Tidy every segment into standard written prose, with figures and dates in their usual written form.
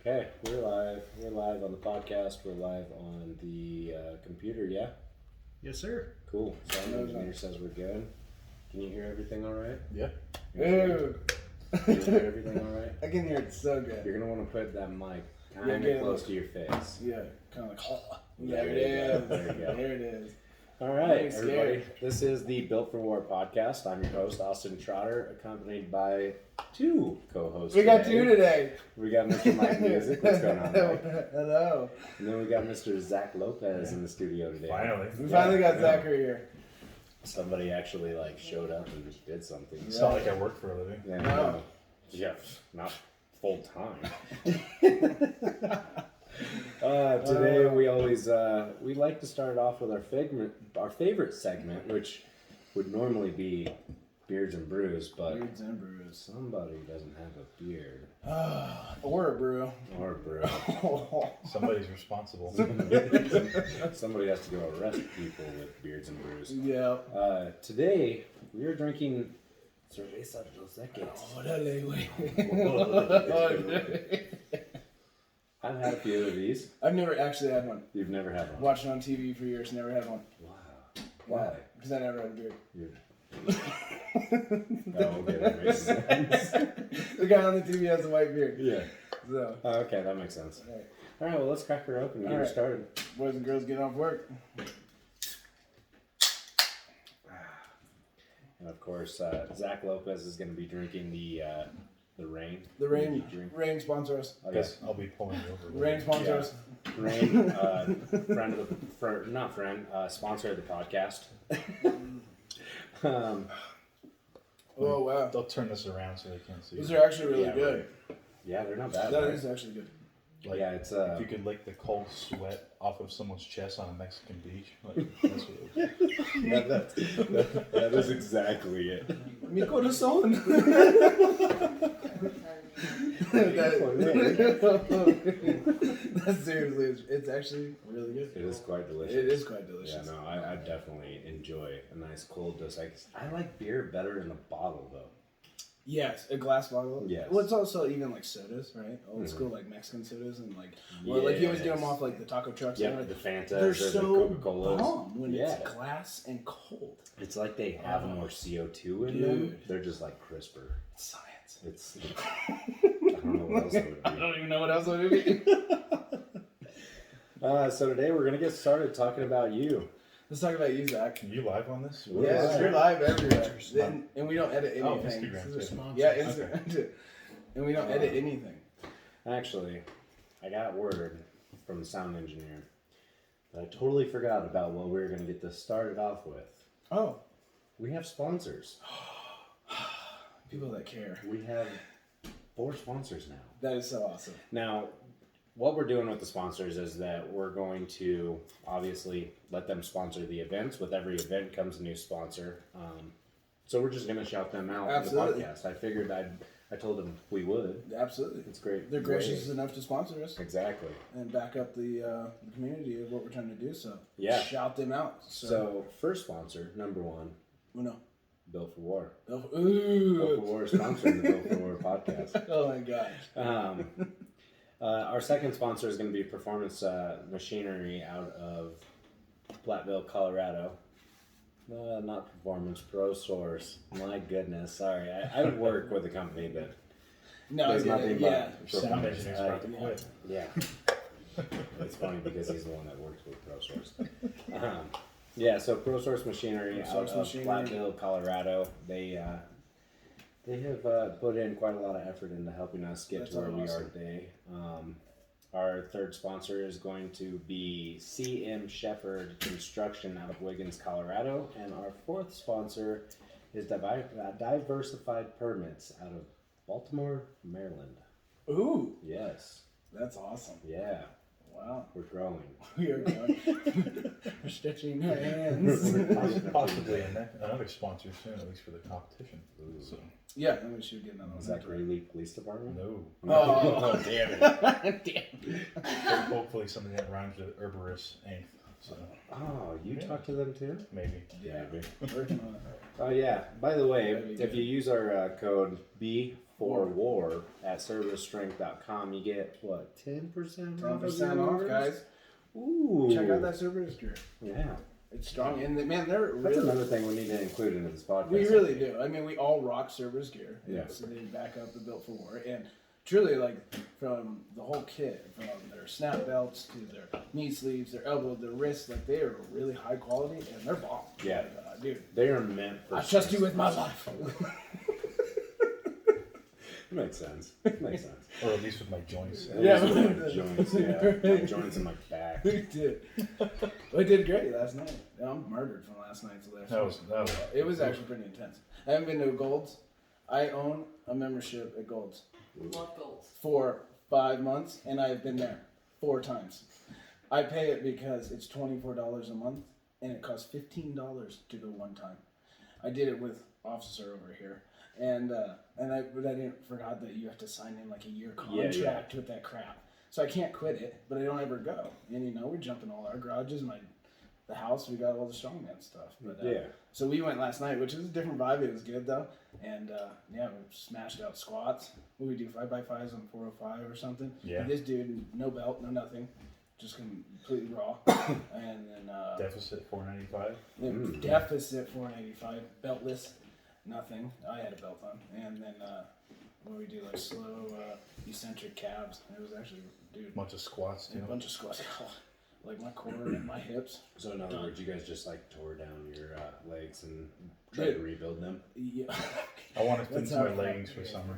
Okay, we're live. We're live on the podcast. We're live on the computer, yeah? Yes, sir. Cool. Sound engineer says we're good. Can you hear everything all right? Yeah. Can you hear everything all right? I can hear it so good. You're going to want to put that mic kind of close to your face. Yeah, kind of like, oh, Yeah, there it is. There you go. There it is. All right, I'm everybody. scared. This is the Built for War podcast. I'm your host, Austin Trotter, accompanied by two co-hosts. We got two today. We got Mr. Mike Music. What's going on, Mike? Hello. And then we got Mr. Zach Lopez in the studio today. Finally. We finally got Zachary here. Somebody actually showed up and just did something. It's not like I work for a living. Yeah, No. Yeah, not full time. Today we always we like to start off with our favorite segment, which would normally be beards and brews, but Beards and brews. somebody doesn't have a beard Or a brew. or a brew. Somebody's responsible. Somebody has to go arrest people with beards and brews. Yeah. Today we are drinking cerveza dos Equis. Órale, güey. I've had a few of these. I've never actually had one. You've never had one. Watched it on TV for years, never had one. Wow. Why? Because I never had a beard. Oh, okay, that makes sense. The guy on the TV has a white beard. Yeah. So, Okay, that makes sense. alright. All right, well, let's crack her open and get her Alright. started. Boys and girls get off work. And of course, Zach Lopez is going to be drinking the Rain. The Rain, Drink. Rain sponsor us. Oh, Guess I'll be pulling you over. Rain sponsor us. Rain, sponsor of the podcast. Oh, wow. They'll turn this around so they can't see. These are actually really Yeah, good. Yeah, they're not bad. That right? is actually good. Like, Yeah, it's if you could lick the cold sweat off of someone's chest on a Mexican beach, like, that's what it was. that is exactly it. Mi corazón. That seriously, it's actually really good. It is quite delicious. It is quite Yeah, delicious. no, I definitely enjoy a nice cold Dos Equis. I like beer better in a bottle though. Yes, a glass bottle. Yes. Well, it's also even like sodas, right? Old school like Mexican sodas and like, well, like you always get them off like the taco trucks. Yeah, And the Fantas they're or so the Coca-Colas. bomb when Yeah. it's glass and cold. It's like they have more CO2 in Dude. them. They're just like crisper. It's science. It's I don't know what else it would I be. don't even know what else it would be. So today we're gonna get started talking about you. Let's talk about you, Zach. You live on this? We're Yes, live. you're live everywhere, and we don't edit Oh, anything. Instagram. Yeah, Instagram too. And we don't edit anything. Actually, I got word from the sound engineer that I totally forgot about what we were gonna get this started off with. Oh, We have sponsors. people that care. We have 4 sponsors now. That is so awesome. Now, what we're doing with the sponsors is that we're going to obviously let them sponsor the events. With every event comes a new sponsor. So we're just going to shout them out Absolutely. on the podcast. I figured I told them we would. Absolutely. It's great. They're gracious enough to sponsor us Exactly. and back up the community of what we're trying to do. So Yeah. shout them out. So first sponsor, number 1, Uno. Built for War. Oh, Built for ooh. War is sponsoring the Built for War podcast. Oh my gosh. Our second sponsor is going to be Performance Machinery out of Platteville, Colorado. Not Performance, Pro Source. My goodness, sorry. I work with a company that No, does nothing yeah. but Sound performance. engineer's about to quit. Yeah. It's funny because he's the one that works with Pro Source. Yeah, so Pro Source Machinery Pro out Source of Machinery. Platteville, Colorado. They have put in quite a lot of effort into helping us get That's to where we are awesome. today. Our third sponsor is going to be CM Shepherd Construction out of Wiggins, Colorado. And our fourth sponsor is Diversified Permits out of Baltimore, Maryland. Ooh, Yes. that's awesome. Yeah. Wow. We're growing. We are going. We're stretching our hands. Possibly another sponsor soon, at least for the competition. So, Yeah, I'm sure get another one. Zachary Lee Police Department? no. Oh, damn it. damn. Hopefully something that rhymes with herborous ink. So, Oh, you talk to them too? maybe. Yeah. Maybe. Working on it. Oh yeah. By the way, if you use our code for war at servicestrength.com. You get what, 10% 10% off, guys. Ooh. Check out that Cerberus gear. Yeah. It's strong, and man, they're That's really. another thing we need to include into this podcast. We really do. I mean, we all rock Cerberus gear. Yeah. So they back up the Built for War, and truly, like from the whole kit, from their snap belts to their knee sleeves, their elbow, their wrists, like they are really high quality, and they're bomb. Yeah. Like, dude. They are meant for. I trust you with my life. Makes sense. Makes sense. Or at least with my joints. Yeah. My joints, yeah. My joints and my back. We did. We did great last night. I'm murdered from last night's lift. That was It was actually pretty intense. I haven't been to a Gold's. I own a membership at Gold's Love Goals. for 5 months, and I've been there 4 times. I pay it because it's $24 a month, and it costs $15 to go 1 time. I did it with Officer over here, and I didn't forgot that you have to sign in like a year contract with that crap. So I can't quit it, but I don't ever go. And we're jumping all our garages, the house. We got all the strongman stuff. But, So we went last night, which is a different vibe. It was good though, and we smashed out squats. What we do 5x5s on 405 or something. Yeah. And this dude, no belt, no nothing, just completely raw, and then deficit 495. deficit 485, beltless, nothing. I had a belt on, and then we do like slow eccentric calves. It was actually, dude, Bunch of squats too. a bunch of squats, like my core and my hips. So in other words, you guys just like tore down your legs and tried to rebuild them? Yeah. I want to fix That's my how- leggings for summer.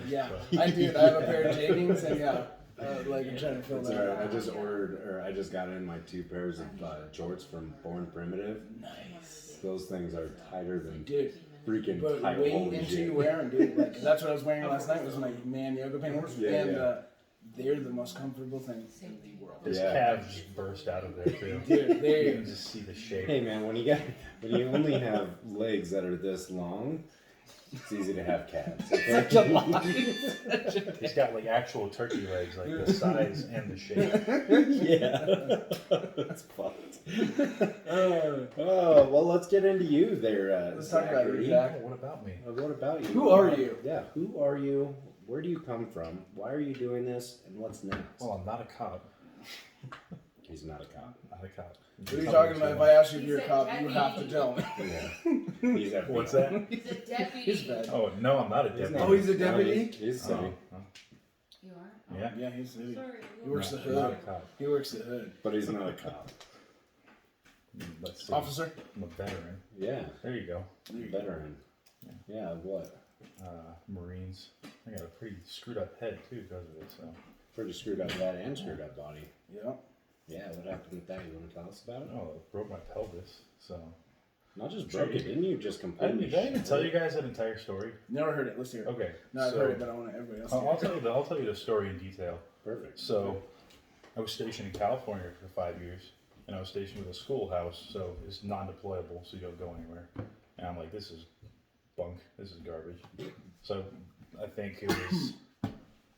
Yeah, So. I do. I have a pair of jeggings, and like I'm trying to fill It's that alright. out. I just got in my 2 pairs of jorts from Born Primitive. Nice, Those things are tighter than dude. freaking But tight. wait Holy until shit. you wear them, dude. Like, that's what I was wearing last night. Was my man yoga pants, and they're the most comfortable thing in the world. His Yeah. calves just burst out of there too. Dude, You they can just see the shape. Hey man, when you only have legs that are this long, it's easy to have calves. Okay? such a lie. He's got like actual turkey legs, like the size and the shape. Yeah, that's fucked. Oh well, let's get into you there. Let's talk about Zachary. you, Zach. Oh, what about me? What about you? Who are you? Yeah, who are you? Where do you come from? Why are you doing this? And what's next? Well, I'm not a cop. He's not a cop. Not a cop. What are you talking about? If I ask you if you're a cop, you have to tell me. Yeah. He's FBI. What's that? He's a deputy. He's bad. Oh no, I'm not a deputy. Oh, he's a deputy? He's Oh, city. oh, You are? yeah. Yeah, he's the. Sorry. He works the Not a hood. cop. He works the hood. But he's not a cop. Let's see. Officer. I'm a veteran. Yeah. There you go. Veteran. Yeah, what? Marines. I got a pretty screwed up head too because of it. So Pretty screwed up head and screwed up body. Yeah. Yeah, what happened with that? You want to tell us about it? oh, it broke my pelvis. So Not just broke it, didn't you? Just completely. did I even tell you guys that entire story? Never heard it. Let's hear it. Okay. No, I've so heard it, but I want everybody else to I'll hear it. I'll tell you the story in detail. Perfect. So, I was stationed in California for 5 years, and I was stationed with a schoolhouse, so it's non-deployable, so you don't go anywhere. And I'm like, this is bunk, this is garbage. So, I think it was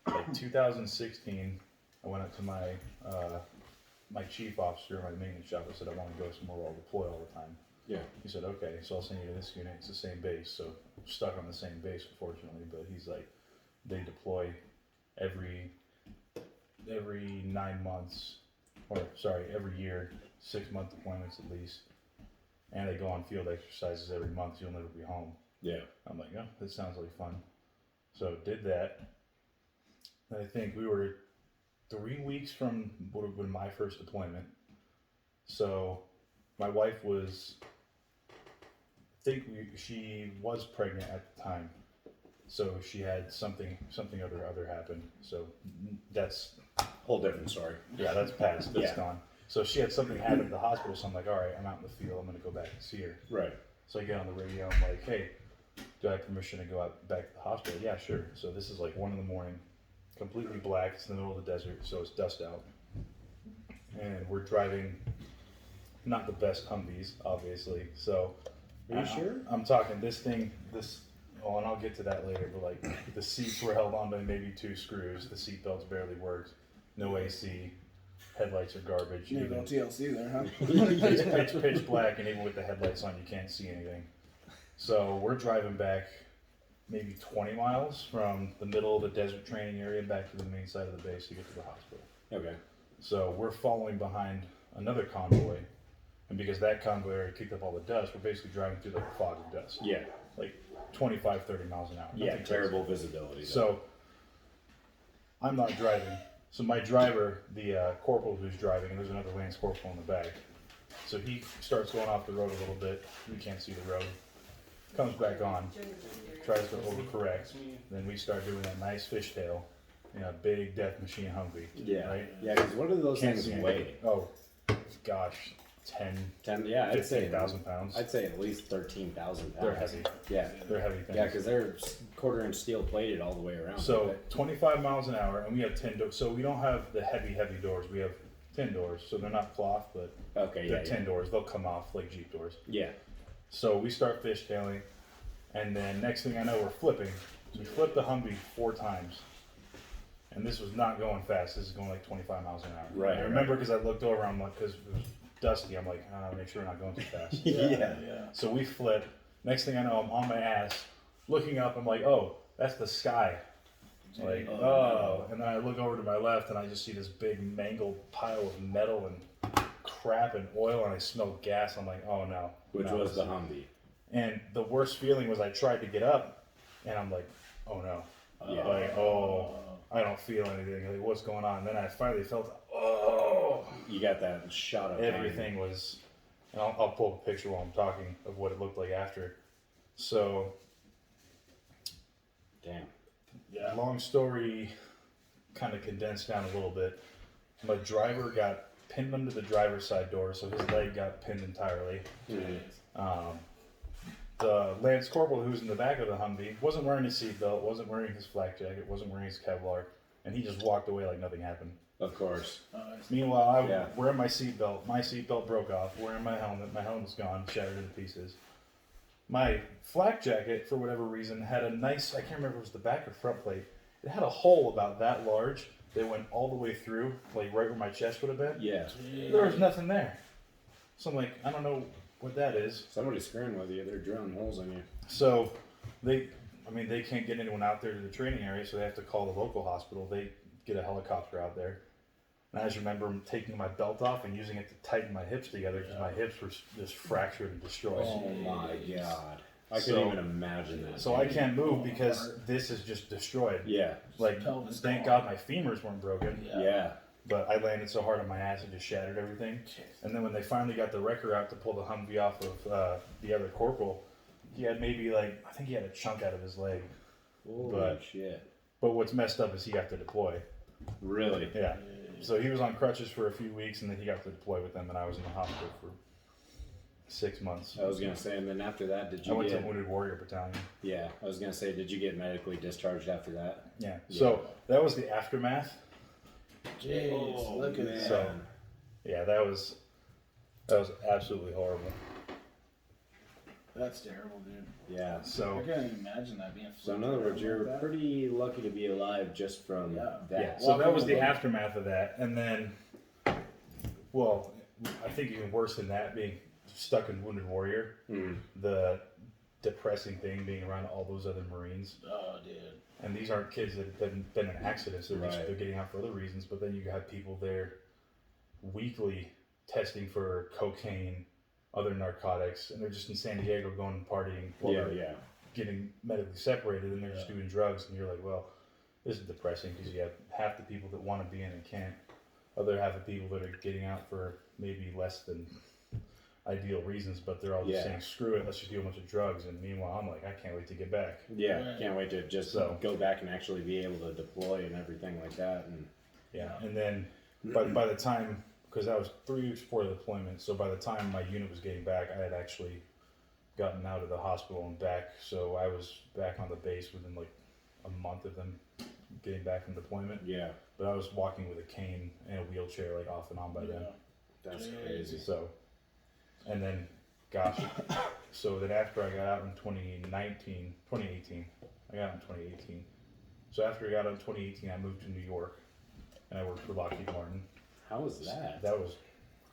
like 2016. I went up to my my chief officer, my maintenance shop. I said, I want to go somewhere where I'll deploy all the time. Yeah. He said, okay, so I'll send you to this unit. It's the same base, so I'm stuck on the same base, unfortunately. But he's like, they deploy every 9 months, or sorry, every year, 6-month deployments at least. And they go on field exercises every month. You'll never be home. Yeah. I'm like, oh, that sounds like fun. So did that. And I think we were 3 weeks from what would have been my first deployment. So my wife was, she was pregnant at the time. So she had something other happen. So that's Whole different story. yeah, that's past. That's Yeah. gone. So she had something happen at the hospital. So I'm like, all right, I'm out in the field. I'm gonna go back and see her. Right. So I get on the radio. I'm like, hey, do I have permission to go out back to the hospital? Yeah, sure. So this is like 1 a.m, completely black. It's in the middle of the desert, so it's dust out. And we're driving, not the best Humvees, obviously. So Are you sure? I'm talking this, and I'll get to that later. But like the seats were held on by maybe 2 screws. The seat belts barely worked. No AC. Headlights are garbage. You go TLC there, huh? It's pitch black, and even with the headlights on, you can't see anything. So we're driving back maybe 20 miles from the middle of the desert training area back to the main side of the base to get to the hospital. Okay. So we're following behind another convoy, and because that convoy already kicked up all the dust, we're basically driving through like a fog of dust. Yeah. Like 25, 30 miles an hour. Yeah. Nothing Terrible crazy. visibility. Though. So I'm not driving. So my driver, the corporal who's driving, and there's another Lance corporal in the back. So he starts going off the road a little bit. We can't see the road. Comes back on, tries to overcorrect. Then we start doing that nice fishtail, big death machine Humvee. Yeah. Right? Yeah. Because what do those Can't things see weigh? anything. Oh, gosh, 10, Yeah. I'd say 15,000 pounds. I'd say at least 13,000 pounds. They're heavy. Yeah. They're heavy things. Yeah, because they're quarter-inch steel plated all the way around. So 25 miles an hour, and we have 10 doors. So we don't have the heavy doors. We have 10 doors. So they're not cloth, but okay, they're 10 doors. They'll come off like Jeep doors. Yeah. So we start fishtailing, and then next thing I know, we're flipping. So we flipped the Humvee 4 times. And this was not going fast. This is going like 25 miles an hour. Right, And I remember because I looked over, I'm like, because it was dusty, I'm like, make sure we're not going too fast. Yeah. So we flip. Next thing I know, I'm on my ass, looking up. I'm like, oh, that's the sky. Like, oh. And then I look over to my left, and I just see this big mangled pile of metal and crap and oil, and I smell gas. I'm like, oh no. Which no, was the Humvee. And the worst feeling was I tried to get up, and I'm like, oh no. Yeah. Like, oh, I don't feel anything. Like, what's going on? And then I finally felt, oh. You got that shot of Everything was, and I'll pull up a picture while I'm talking of what it looked like after. So, Damn. Yeah. long story, kind of condensed down a little bit. My driver got pinned under the driver's side door, so his leg got pinned entirely. The Lance Corporal who was in the back of the Humvee wasn't wearing his seatbelt, wasn't wearing his flak jacket, wasn't wearing his Kevlar, and he just walked away like nothing happened. Of course. Meanwhile, I was Yeah. wearing my seatbelt broke off, wearing my helmet's gone, shattered into pieces. My flak jacket, for whatever reason, had a nice, I can't remember if it was the back or front plate, it had a hole about that large that went all the way through, like right where my chest would have been. Yeah. There was nothing there. So I'm like, I don't know what that is. Somebody's screwing with you. They're drilling holes in you. So they can't get anyone out there to the training area, so they have to call the local hospital. They get a helicopter out there. And I just remember taking my belt off and using it to tighten my hips together because my hips were just fractured and destroyed. Oh my god. I So- couldn't even imagine that. So I can't move because this is just destroyed. Yeah. Like, Pelvis thank gone. God my femurs weren't broken. Yeah. But I landed so hard on my ass it just shattered everything. And then when they finally got the wrecker out to pull the Humvee off of the other corporal, he had maybe I think he had a chunk out of his leg. Holy But- shit. But what's messed up is he got to deploy. Really? Yeah. So he was on crutches for a few weeks, and then he got to deploy with them, and I was in the hospital for 6 months. I was gonna say, and then after that, did I you went get? to Wounded Warrior Battalion. Yeah, I was gonna say, did you get medically discharged after that? Yeah. So that was the aftermath. Jeez, Oh, look at man. that. So yeah, that was absolutely horrible. That's terrible, dude. Yeah. I So can't even imagine that being. So in other words, flipped you're around like that. pretty lucky to be alive just from Yeah. that. yeah, so Welcome that was the aboard. aftermath of that, and then, well, I think even worse than that, being stuck in Wounded Warrior, Mm. the depressing thing being around all those other Marines. Oh, dude. And these aren't kids that have been in accidents; they're Right. they're getting out for other reasons. But then you have people there weekly testing for cocaine, other narcotics, and they're just in San Diego going and partying while Yeah, they're yeah. getting medically separated, and they're just doing drugs. And you're like, well, this is depressing because you have half the people that want to be in and can't. Other half the people that are getting out for maybe less than ideal reasons, but they're all just Yeah. saying, screw it, let's just do a bunch of drugs. And meanwhile, I'm like, I can't wait to get back. Yeah, Right. can't wait to just So- go back and actually be able to deploy and everything like that. And Yeah, and then by the time, because that was 3 weeks before the deployment, so by the time my unit was getting back, I had actually gotten out of the hospital and back, so I was back on the base within like a month of them getting back from deployment. yeah, But I was walking with a cane and a wheelchair like off and on by then. that's Yeah. crazy. So, and then, gosh, so then after I got out in 2018, I got out in 2018. So after I got out in 2018, I moved to New York, and I worked for Lockheed Martin. How was that? That was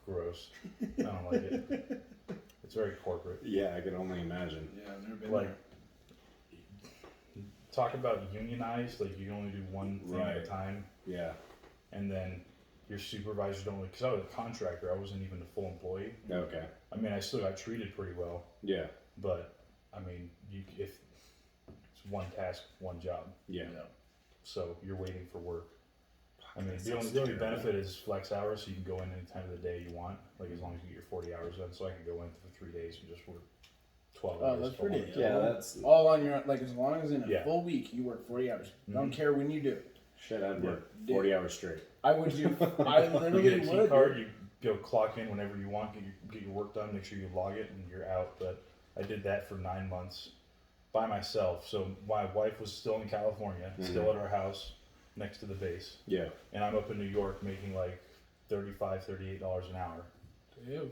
gross. I don't like it. It's very corporate. Yeah, I can only imagine. Yeah, I've never been Like, there. talk about unionized, like you can only do one thing at a Right. time, Yeah. and then your supervisors don't, because I was a contractor, I wasn't even a full employee. Okay. I mean, I still got treated pretty well, Yeah. but I mean, if it's one task, one job, Yeah. so you're waiting for work. I mean, That the only sounds terrible. benefit is flex hours, so you can go in any time of the day you want, like as long as you get your 40 hours done. So I can go in for 3 days and just work 12 Oh, hours. that's full pretty. on. Yeah, that's All on your, like, as long as in a Yeah. full week you work 40 hours. Don't Mhm. care when you do it. shit. I'd work Dude. 40 hours straight. I would do. I You literally get a key would. card, you go clock in whenever you want, get your work done, make sure you log it, and you're out. But I did that for 9 months by myself. So my wife was still in California, still at our house next to the base, Yeah. and I'm up in New York making like $38 an hour,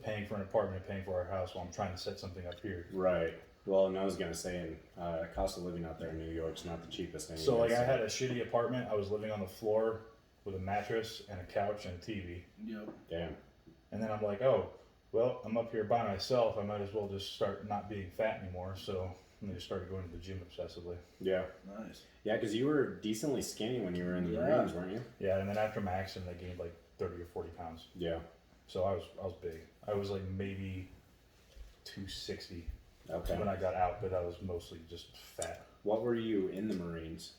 paying for an apartment, paying for our house while I'm trying to set something up here. Right. Well, and I was gonna say, cost of living out there in New York's not the cheapest. So like I had a shitty apartment. I was living on the floor with a mattress and a couch and a TV. Yep. Damn. And then I'm like, oh, well, I'm up here by myself. I might as well just start not being fat anymore. So I just started going to the gym obsessively. Yeah. Nice. Yeah, because you were decently skinny when you were in the Yeah. Marines, weren't you? Yeah, and then after my accident, I gained like 30 or 40 pounds. Yeah. So I was big. I was like maybe 260 Okay. when I got out, but I was mostly just fat. What were you in the Marines?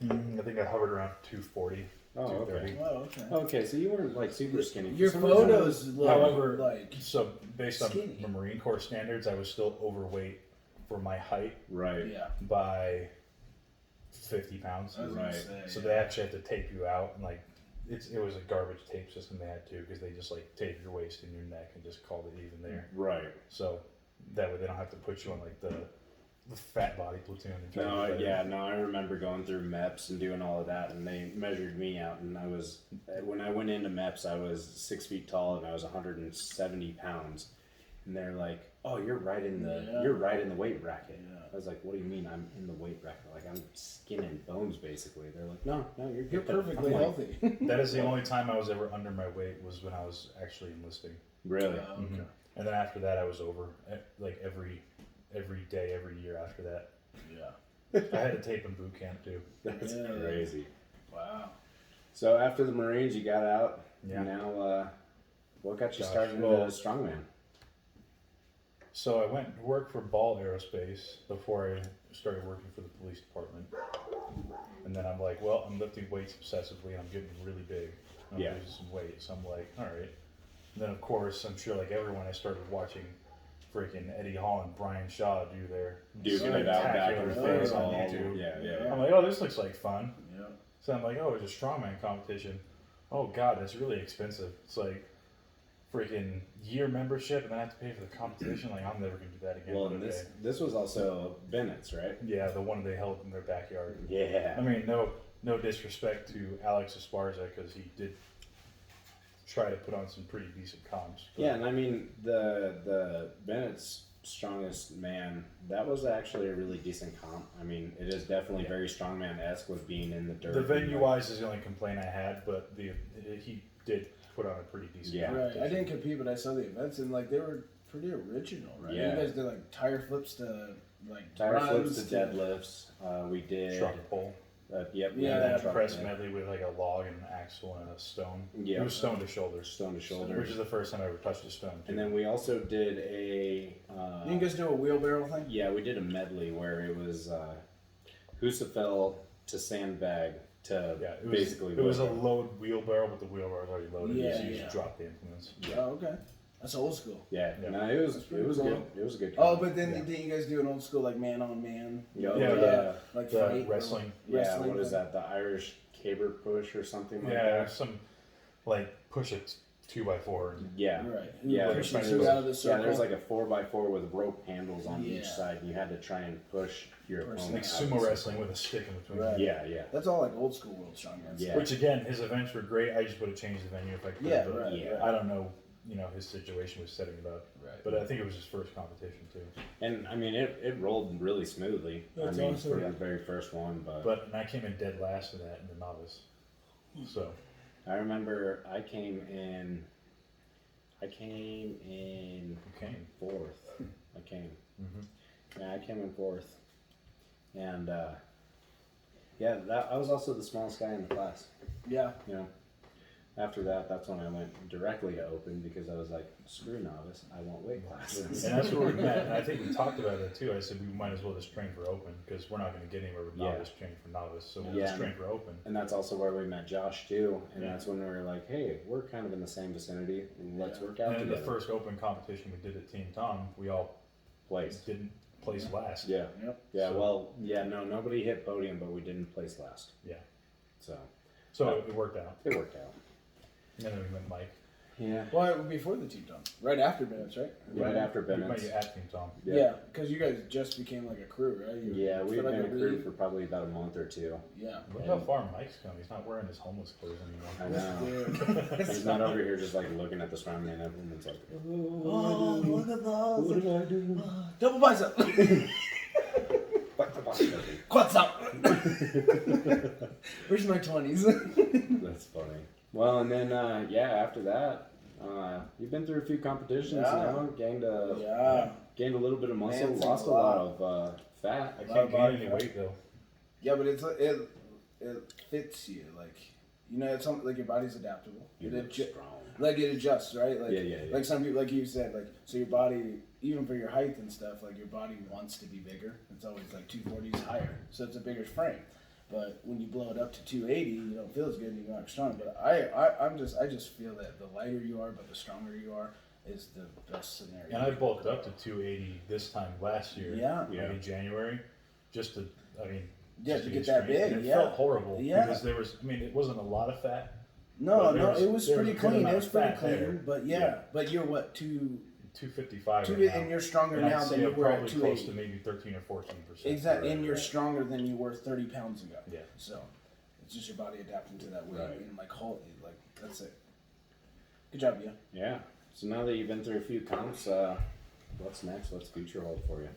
I think I hovered around 240. Oh, okay. 230. Oh, okay. Okay, so you weren't like super skinny. Your For some reason- photos look However, like So based on Skinny. the Marine Corps standards, I was still overweight for my height Right. yeah. by 50 pounds. I was gonna Right. say, So yeah. they actually had to tape you out, and like it was a garbage tape system they had to, because they just like tape your waist and your neck and just called it even there. Right. So that way they don't have to put you on like the fat body platoon. And try to No, get yeah, better. no, I remember going through MEPS and doing all of that, and they measured me out, and I was, when I went into MEPS, I was 6 feet tall, and I was 170 pounds, and they're like, "Oh, you're right in the weight bracket." Yeah. I was like, "What do you mean I'm in the weight bracket? Like I'm skin and bones, basically." They're like, "No, you're You're good." perfectly I'm like, healthy. That is the only time I was ever under my weight, was when I was actually enlisting. Really? Okay. And then after that, I was over like every day, every year after that. Yeah. I had to tape in boot camp too. That's Yeah. crazy. Wow. So after the Marines, you got out. Yeah. Now, what got you Gosh, started well- as a strongman? So I went to work for Ball Aerospace before I started working for the police department. And then I'm like, well, I'm lifting weights obsessively and I'm getting really big. I'm Yeah. losing some weight. So I'm like, all right. And then, of course, I'm sure like everyone, I started watching freaking Eddie Hall and Brian Shaw do their Duking it out back and spectacular things forth on all. YouTube. Yeah. I'm like, oh, this looks like fun. Yeah. So I'm like, oh, it's a strongman competition. Oh God, that's really expensive. It's like freaking year membership, and then I have to pay for the competition. Like, I'm never gonna do that again. Well, but and okay. this was also Bennett's, right? Yeah, the one they held in their backyard. I Yeah. mean, no disrespect to Alex Esparza, because he did try to put on some pretty decent comps. but- Yeah, and I mean the Bennett's Strongest Man, that was actually a really decent comp. I mean, it is definitely very strongman-esque with being in the dirt. The venue wise is the only complaint I had, but he did put on a pretty decent. Yeah. Right. I competition. didn't compete, but I saw the events and like they were pretty original, right? Yeah. You guys did like tire flips to like Tire flips runs to deadlifts. We did. Truck pole. Yep. Yeah, And then truck, press yeah. medley with like a log and an axle and a stone. Yeah. It was stone to shoulders, Stone to which shoulder. is the first time I ever touched a stone. Too. And then we also did a. Didn't you guys do a wheelbarrow thing? Yeah, we did a medley where it was Husafel to sandbag to yeah, basically. it was a wheelbarrow. load wheelbarrow, but the wheelbarrow was already loaded. Yeah, so you yeah. just drop the implements. Oh, okay. That's old school. Yeah, Yeah. no, it was That's pretty it was cool. good. It was a good. Oh, comp. but then yeah. didn't you guys do an old school like man on man? Yeah, like The fight wrestling. Yeah, wrestling what is thing? that? The Irish caber push or something like Yeah, that? some like push it 2x4. And Yeah. Right. Yeah, Pushes there's- you out of the Yeah, circle. there's like a 4x4 with rope handles on Yeah. each side, and you had to try and push your Push opponent. like out sumo of the wrestling with a stick in between. Right. Yeah, yeah. That's all like old school world strongman. Yeah. Which again, his events were great. I just would have changed the venue if I could. Yeah, but right, yeah. right. I don't know, his situation was setting it up. Right. But I think it was his first competition too. And I mean, it rolled really smoothly. That's I mean, awesome. for the very first one, But and I came in dead last in that in the novice. So I remember I came in you came. fourth. I came. Mm-hmm. Yeah, I came in fourth. And yeah, that I was also the smallest guy in the class. Yeah. You know, after that, that's when I went directly to open because I was like, screw novice, I want weight classes. And that's where we met. And I think we talked about it too. I said we might as well just train for open because we're not going to get anywhere with novice training for novice. So we'll just train for open. And that's also where we met Josh too. And Yeah. that's when we were like, hey, we're kind of in the same vicinity. Let's work out And in together. the first open competition we did at Team Tom, we all Didn't place last. Yeah. Yep. Yeah. So- Well, yeah. No, nobody hit podium, but we didn't place last. Yeah. So It worked out. it worked out. And then we met Mike. Yeah. Well, before the team done, right after Bennett's, right? Right after We met Bennett's. you at Team Tom. Yeah, because you guys just became like a crew, right? Yeah, we've for like been a crew league. for probably about a month or two. Yeah. Look how far Mike's come. He's not wearing his homeless clothes I anymore. know. Dude. He's not over here just like looking at the strongman. Everyone's like, Oh, look at what those. did I do? Double bicep. What the fuck? Quads up. Where's my 20s? That's funny. Well, and then after that, you've been through a few competitions Yeah. now. Gained Yeah. a little bit of muscle, Man, lost a lot of fat. I Lot can't of gain body any fat. weight though. Yeah, but it fits you. Like, you know, it's something like your body's adaptable. You It look adju- strong. like it adjusts, right? Like, Yeah. like some people, like you said, like, so your body, even for your height and stuff, like your body wants to be bigger. It's always like 240 is higher, so it's a bigger frame. But when you blow it up to 280, you don't feel as good and you're not strong. But I just feel that the lighter you are, but the stronger you are, is the best scenario. And I bulked up to 280 this time last year. Yeah. Like in January, just to, Yeah, just to be get that straight. big, And it yeah. felt horrible Yeah. because there was, it wasn't a lot of fat. No, But there no, was- it was there was pretty a good clean. amount It was of pretty fat clean. there. But but you're what, 255 right now. and you're stronger And I'd now say than you I'm were at probably close 280. to maybe 13 or 14%. Exactly, and you're stronger than you were 30 pounds ago. Yeah. So it's just your body adapting to that weight Right. and like hold it, like that's it. Good job, yeah. Yeah. So now that you've been through a few comps, what's next? What's future hold for you?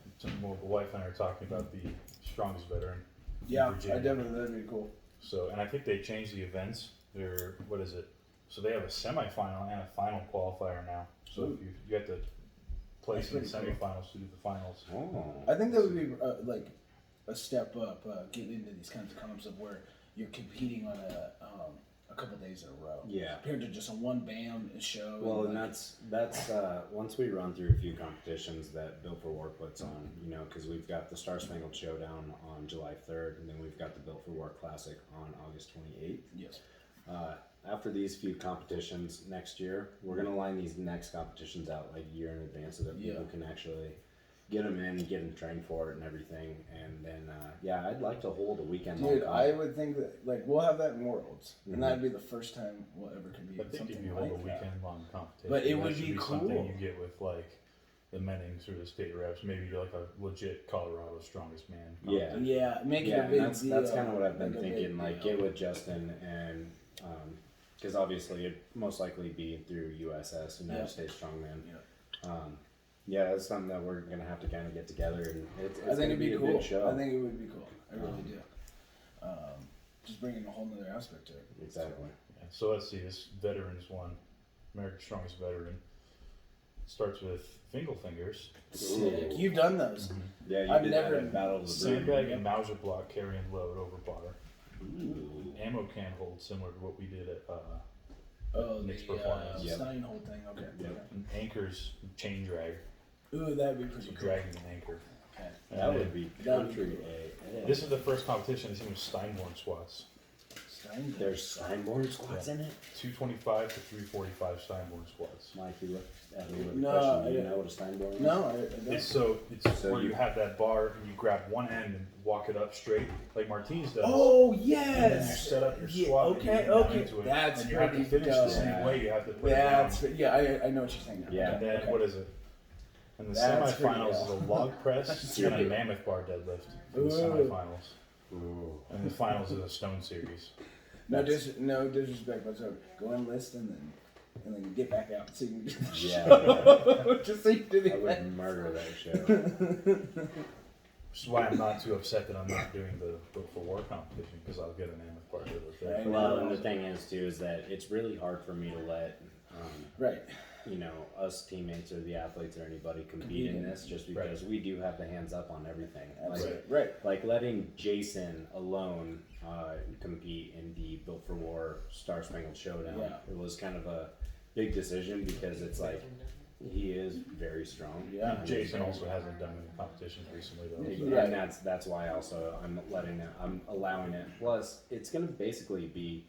Well, the wife and I are talking about the strongest veteran. in Yeah, Virginia. I definitely that'd be cool. So, and I think they changed the events. They're, what is it? So they have a semifinal and a final qualifier now. So if you have to place in the That's pretty semifinals to do the finals. Oh. I think that would be like a step up, getting into these kinds of comps of where you're competing on a couple days in a row. Yeah. Compared to just a one bam show. Well, and like, that's once we run through a few competitions that Built for War puts on, because we've got the Star Spangled Showdown on July 3rd, and then we've got the Built for War Classic on August 28th. yes. After these few competitions next year, we're gonna line these next competitions out like a year in advance so that people can actually get them in, get them trained for it, and everything. And then, I'd like to hold a weekend. Dude, I would think that like we'll have that in Worlds, Mhm. and that'd be the first time we'll ever compete I in think if something you hold like a that. weekend long competition, But it that would should be something cool. you get with like the Mennings or the state reps, maybe like a legit Colorado strongest man. Yeah. competition. Yeah, make it Yeah, a big and that's deal. kind of what I've been Make a big thinking. Like, deal. get with Justin, and because obviously it'd most likely be through USS, United Yeah. States Strongman. Yeah. That's something that we're gonna have to kind of get together, and it's I gonna think it'd be a cool. big show. I think it would be cool. I really do. Just bringing a whole nother aspect to it. Exactly. Yeah, so let's see, this veterans one, America's Strongest Veteran, starts with Fingal Fingers, Sick. You've done those. Yeah, you I've did never- that at Battle of the sandbag and Mauser block carry and load over bar. Ooh. Ammo can hold similar to what we did at Oh, Mixed the performance. Yep. Steinhold thing. Okay. Yep. and anchors chain drag, Ooh, that'd be so pretty cool. dragging an anchor. Okay. That And would be That would be country cool. A. This is the first competition. This was Steinborn squats, Steinhold. There's Steinborn squats in it. 225 to 345 Steinborn squats. Mike, you look at me with a No, question. Do you I- know what a Steinborn is? No, I don't. It's So where you- you have that bar and you grab one end and walk it up straight, like Martinez does. Oh And then you yes. set up your Yeah, squat. and okay, you get down okay. into it, That's and you have to pretty finish the dope. same Yeah. way. You have to put That's it down. yeah. I know what you're saying now. Yeah. And then Okay. what is it? And the That's pretty semifinals is a dope. log press and a mammoth bar deadlift for the Ooh. semifinals. Ooh. And the finals is a stone series. No, no disrespect whatsoever. Go enlist and then get back out so you can do the Yeah. show. Just so you do I the would murder that show. Which is why I'm not too upset that I'm not doing the Built for War competition because I'll get a mammoth bar deadlift there. Right. Well, and the thing is too is that it's really hard for me to let Right. you know, us teammates or the athletes or anybody compete in this, just because we do have the hands up on everything. Absolutely. Like letting Jason alone compete in the Built for War Star Spangled Showdown. Yeah. It was kind of a big decision because it's like he is very strong. Yeah. And Jason also hasn't done any competitions recently though. Yeah. and that's why also I'm allowing it. Plus, it's gonna basically be,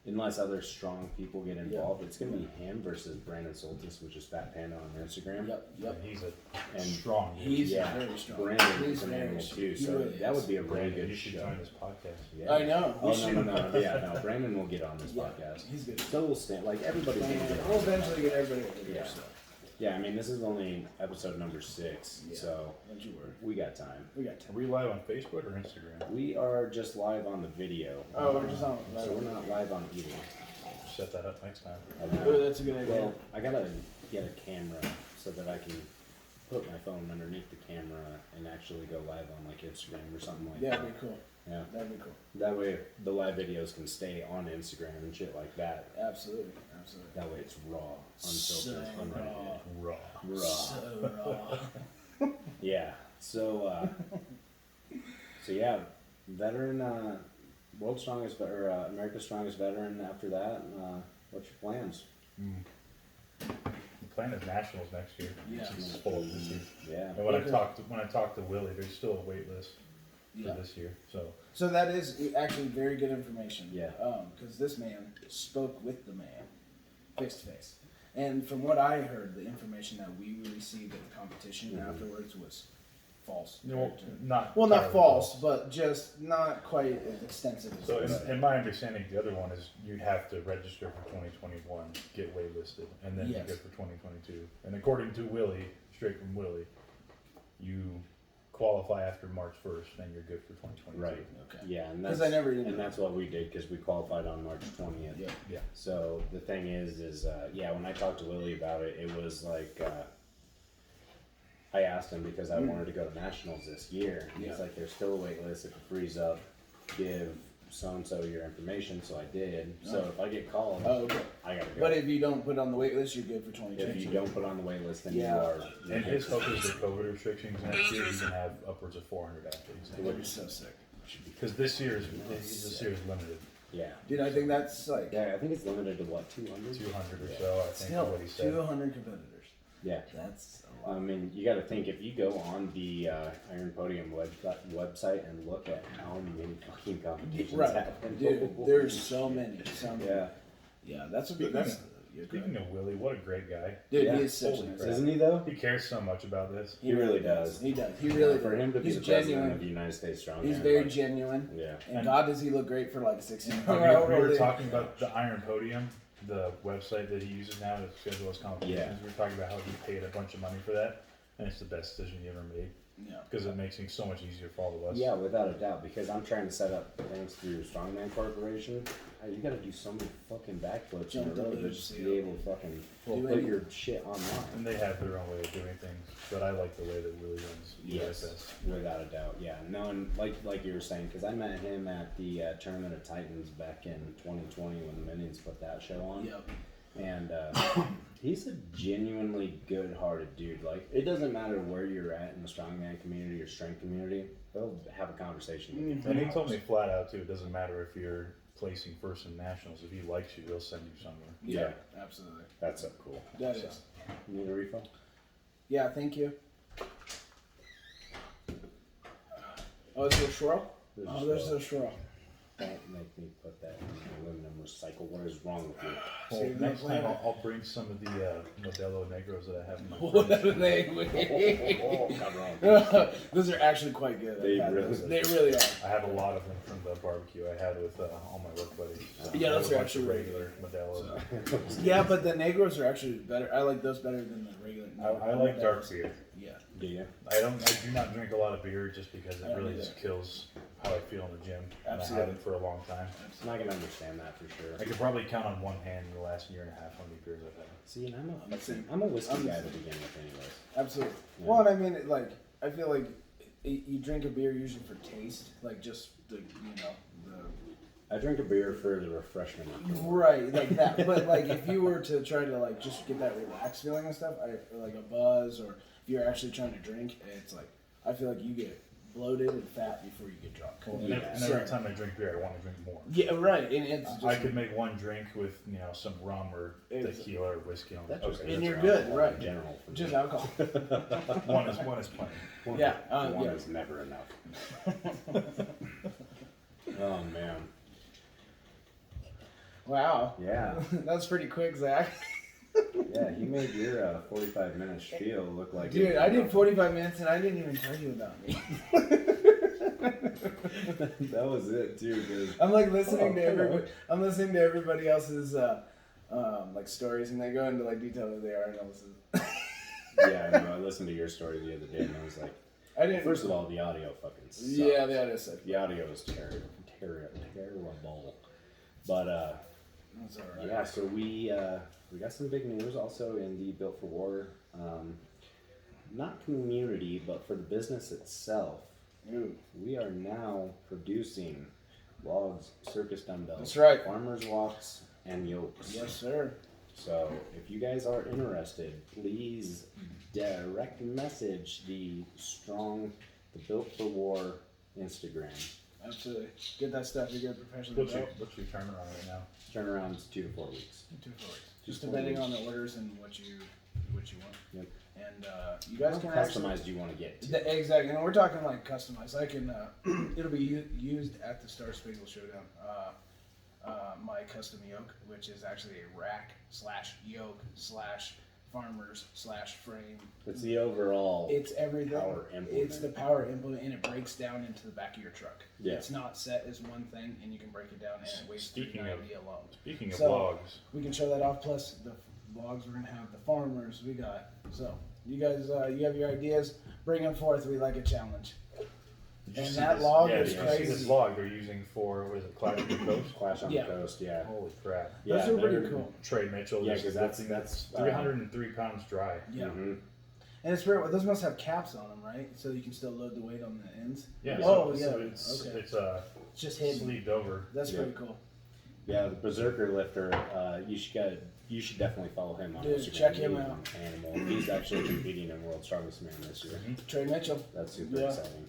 unless other strong people get involved, it's gonna be him versus Brandon Soltis, which is Fat Panda on Instagram. Yep. And he's a And strong dude. He's Yeah, very strong. Brandon He's is an very animal strong. too, He so really that is. would be a really Brandon, good you should show. join this podcast. Yeah. I know. Oh no, yeah, no. Brandon will get on this Yeah, podcast. he's good. So will Stan. Like everybody's gonna get We'll on. eventually get everybody over Yeah. there. So Yeah, I mean this is only episode number 6, Yeah. so don't you worry. we got time. We got Are time. we live on Facebook or Instagram? We are just live on the video. Oh, we're just on. So we're not live on either. Set that up next time. I know. Oh, that's a good idea. Well, I gotta get a camera so that I can put my phone underneath the camera and actually go live on like Instagram or something like Yeah, that. that'd be cool. Yeah. That'd be cool. That way the live videos can stay on Instagram and shit like that. Absolutely. Absolutely. That way it's raw, So unfiltered, unedited. Raw. Raw. So raw. Yeah. So yeah, veteran, world's strongest or America's strongest veteran. After that, what's your plans? The plan is nationals next year. Yeah. It's full of this year. Yeah. And when I talked to Willie, there's still a wait list Yeah. for this year. So So that is actually very good information. Yeah. Because this man spoke with the man face to face, and from what I heard, the information that we received at the competition afterwards was false. no, not Well, not entirely false, but just not quite as extensive as So it was. in my understanding, the other one is you'd have to register for 2021, get waitlisted, and then Yes. be good for 2022. And according to Willie, straight from Willie, you qualify after March 1st, then you're good for 2022. Right. Okay. Yeah, and 'Cause that's I never even- and that's what we did because we qualified on March 20th. Yeah. Yeah. So the thing is yeah, when I talked to Willie about it, it was like I asked him because I wanted to go to nationals this year. And he's Yeah. like, "There's still a wait list. If it frees up, give so and so your information." So I did. So if I get called, Oh, okay. I gotta go. But if you don't put on the wait list, you're good for 2022. if you don't put on the wait list, then Yeah. you are. you're And good his for- hope is the COVID restrictions next year, you can have upwards of 400 athletes. That would be so sick. Because this year is limited, Yeah. Dude, I think that's like Yeah, I think it's limited to what, 200? 200 or so, I think, still what he said. 200 competitors. Yeah. That's a I lot. mean, you got to think if you go on the Iron Podium website and look at how many fucking competitions Right, happen. dude. There's so many. So many. Yeah. Yeah, that's a Speaking good. That's of- you're Speaking good. of Willie, what a great guy. Dude, Yeah, he is such holy a nice crap. Isn't he though? He cares so much about this. He really does. He does. He really For does. him to be He's the president genuine. of the United States Strongman. He's very like, genuine. Yeah. And God, does he look great for like a 16 We were talking about the Iron Podium, the website that he uses now to schedule his competitions. Yeah. We were talking about how he paid a bunch of money for that, and it's the best decision he ever made Yeah. because it makes things so much easier for all of us. Yeah, without a doubt. Because I'm trying to set up things through Strongman Corporation. You got to do so many fucking backflips Jump in a the row to loops, just yeah. be able to fucking Do put any- your shit online. And they have their own way of doing things, but I like the way that Willie runs. Yes, USS. without a doubt. Yeah, no, and like you were saying, because I met him at the Tournament of Titans back in 2020 when the Minions put that show on. Yep. And he's a genuinely good-hearted dude. Like, it doesn't matter where you're at in the strongman community or strength community, they'll have a conversation with you. And he told me flat out too, it doesn't matter if you're placing first in nationals. If he likes you, he'll send you somewhere. Yeah, Absolutely. that's so cool. That So. is. You need a refill? Yeah, thank you. Oh, is there a swirl? Oh, there's a swirl. Don't make me put that in the aluminum recycle. What is wrong with you? Well, See, next that's time why- I'll bring some of the Modelo Negros that I have in my What fridge. are they? Oh, come on. Those are actually quite good. They I've had really- those. They really are. I have a lot of them from the barbecue I had with all my work buddies. Yeah, I have those a are bunch actually of really regular Modelo's. Yeah, but the Negros are actually better. I like those better than the regular. I like dark beer. Yeah. Do you? I do not drink a lot of beer just because I it don't really either. just kills how I feel in the gym. And I Absolutely. haven't for a long time. I'm not gonna understand that for sure. I could probably count on one hand in the last year and a half how many beers I've had. See, and I'm I'm a whiskey I'm- guy to begin with, anyways. Absolutely. Yeah. Well, and I mean, like, I feel like you drink a beer usually for taste, like just the, I drink a beer for the refreshment. Right, like that. But like if you were to try to like just get that relaxed feeling and stuff, or like a buzz, or if you're actually trying to drink, it's like I feel like you get bloated and fat before you get drunk. Well, Yeah. and every time I drink beer, I want to drink more. Yeah, right. And it's just, I could make one drink with some rum or It's- tequila or whiskey on it. That's just Okay, and that's you're fine. good, right? In general. For just me. alcohol. One is plenty. Yeah, One yeah. is never enough. Oh man. Wow. Yeah. That's pretty quick, Zach. Yeah, you made your 45-minute spiel look like Dude, I did 45 minutes and I didn't even tell you about me. That was it too, dude. I'm like listening to hello. everybody. I'm listening to everybody else's like stories, and they go into like detail who they are, and I listen. Yeah, I know. I listened to your story the other day, and I was like, I didn't. first of all, the audio fucking sucks. Yeah, that is it. The audio is terrible. But That's all right. yeah, so we got some big news also in the Built for War, not community, but for the business itself. Ooh. We are now producing logs, circus dumbbells, That's right. farmers walks, and yokes. Yes, sir. So if you guys are interested, please direct message the Built for War Instagram. Absolutely. Get that stuff. You get professional What's your, development. what's your turnaround right now? Turnaround's 2 to 4 weeks. 2 4 weeks. Just 4 depending weeks. on the orders and what you want. Yep. And you guys How can customized actually. do you want to get to? Exactly, and we're talking like customized. I can. It'll be used at the Star Spangled Showdown. My custom yoke, which is actually a rack / yoke / farmers / frame. It's the overall. It's everything. Power implement. It's the power implement, and it breaks down into the back of your truck. Yeah. It's not set as one thing, and you can break it down, and it weighs Speaking of- 390 alone. Speaking of So- logs, We can show that off. Plus the logs, we're gonna have the farmers. We got so you guys, you have your ideas. Bring them forth. We like a challenge. did you And see that this? log yeah, is did you see crazy. this log they're using for, what is it, Clash of the Coast? Clash on Yeah. the Coast, yeah. Holy crap. Yeah, Those are pretty they're- cool. Trey Mitchell. Yeah, just 'cause lifting that's 303 pounds dry. Yeah. Mhm. And it's weird. Those must have caps on them, right? So you can still load the weight on the ends. Yeah. Oh, so, yeah. So it's Okay. it's It's just hidden. sleeved over. That's Yeah. pretty cool. Yeah, the Berserker lifter. You should definitely follow him on Dude, Instagram. check him He's an out. Animal. He's actually competing in World's Strongest Man this year. Trey Mitchell. That's super Yeah. exciting.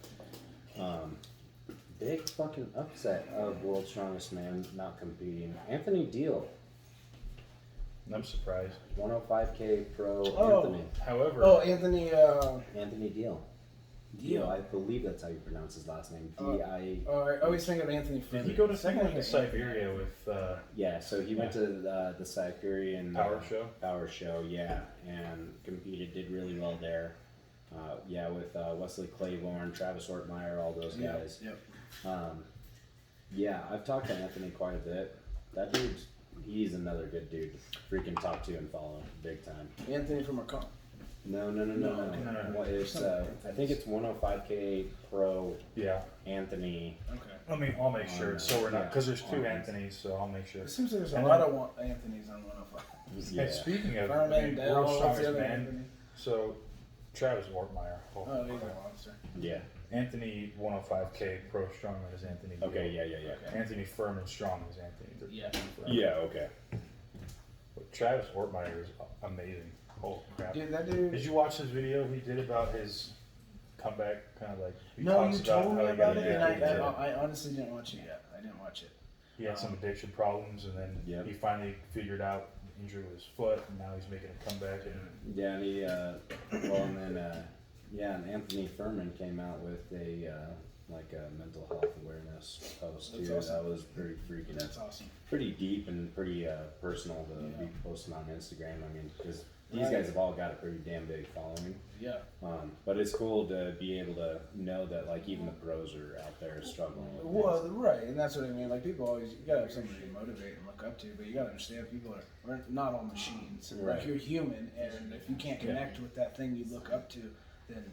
Big fucking upset of World's Strongest Man not competing. Anthony Deal, I'm surprised. 105K pro Oh. Anthony. However, Oh, Anthony. Anthony Deal. Deal. I believe that's how you pronounce his last name. Oh. D-I. I always think of Anthony. did Fleming. he go to Second something like I in think Anthony. Siberia with Yeah, so he went to the Siberian Power Show? Power Show, yeah, and competed, did really well there. Yeah, with Wesley Claiborne, Travis Ortmeyer, all those Yep, guys. Yep. Yeah, I've talked to Anthony quite a bit. That dude's, he's another good dude. Freaking talk to and follow, big time. Anthony from our No. No, okay. Well, it's I think it's 105K pro yeah. Anthony. Okay. I'll make sure so we're not Yeah. because there's two On- Anthonys, so I'll make sure. It seems like there's a And lot then- of Anthony's on 105. Yeah. And speaking of Fireman Dell. World's What's Strongest the other Man, Anthony? so Travis Ortmeyer. Oh, he's a monster. Yeah. Anthony 105K pro strongman is Anthony. Okay. Deal. Yeah. Okay. Anthony Furman strong is Anthony. Yeah. Furman. Yeah. Okay. But Travis Ortmeyer is amazing. Holy crap! Dude, that dude. Did you watch his video he did about his comeback? Kind of like he No, talks you about told how me he got about it, and addicted to- I honestly didn't watch it yet. I didn't watch it. He had some addiction problems, and then Yep. he finally figured out the injury with his foot, and now he's making a comeback. And Yeah, and he, well, and then, yeah, and Anthony Furman came out with a, like a mental health awareness post That's too. awesome. That was pretty freaking, That's awesome. pretty deep and pretty personal to Yeah. be posting on Instagram. I mean, because these Right. guys have all got a pretty damn big following. Yeah. But it's cool to be able to know that like even the pros are out there struggling with Well, right, and that's what I mean. Like people always, you gotta have somebody to motivate and look up to, but you gotta understand people we're not all machines. Right. Like you're human, and if you can't connect with that thing you look up to, then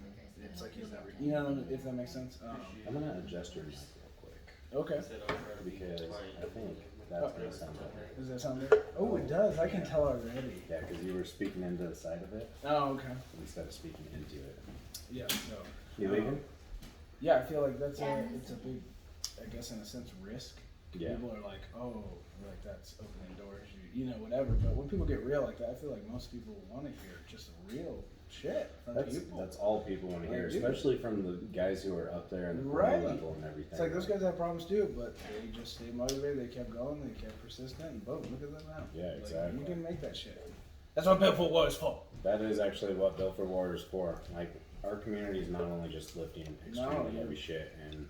it's like he's never. You know, if that makes sense. I'm gonna adjust your mic real quick Okay. because I think that's gonna sound better. Does that sound good? Oh, it does. I can tell already. Yeah, because you were speaking into the side of it Oh, okay. instead of speaking into it. Yeah. So. You leaving? Yeah, I feel like it's a big, I guess in a sense, risk Yeah. People are like, oh, like that's opening doors, you know, whatever. But when people get real like that, I feel like most people want to hear just real shit from people. That's all people want to hear, Like, dude. especially from the guys who are up there in the pro Right. level and everything. It's like those guys have problems too, but they just stayed motivated. They kept going. They kept persistent, and boom, look at them now. Yeah, Like, exactly. you can make that shit. That's what Built for War is for. That is actually what Built for War is for. Like, our community is not only just lifting extremely heavy shit and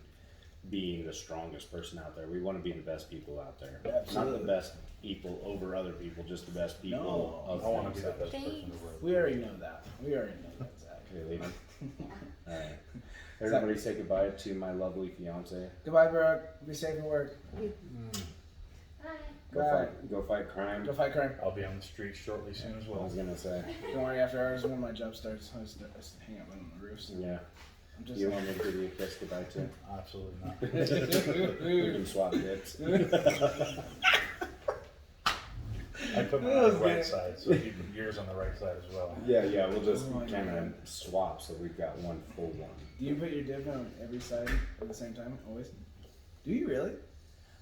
being the strongest person out there. We want to be the best people out there. Absolutely. Not the best people over other people, just the best people No. of I want to be things. the best person in the world. We already know that. We already know that, Zach. Okay, leaving. Alright. Everybody say goodbye to my lovely fiance. Goodbye, Brooke. Be safe at work. Hi. Go fight crime. Go fight crime. I'll be on the street shortly soon as I well. was gonna say. Don't worry, after hours when my job starts, I just hang out on the roofs. Yeah. I'm just You want me to give you a kiss goodbye too? Absolutely not. We can swap dips. I put mine on the right side, so you put yours on the right side as well. Yeah, we'll just Oh my kind of God. swap so we've got one full one. Do you put your dip on every side at the same time, always? Do you really?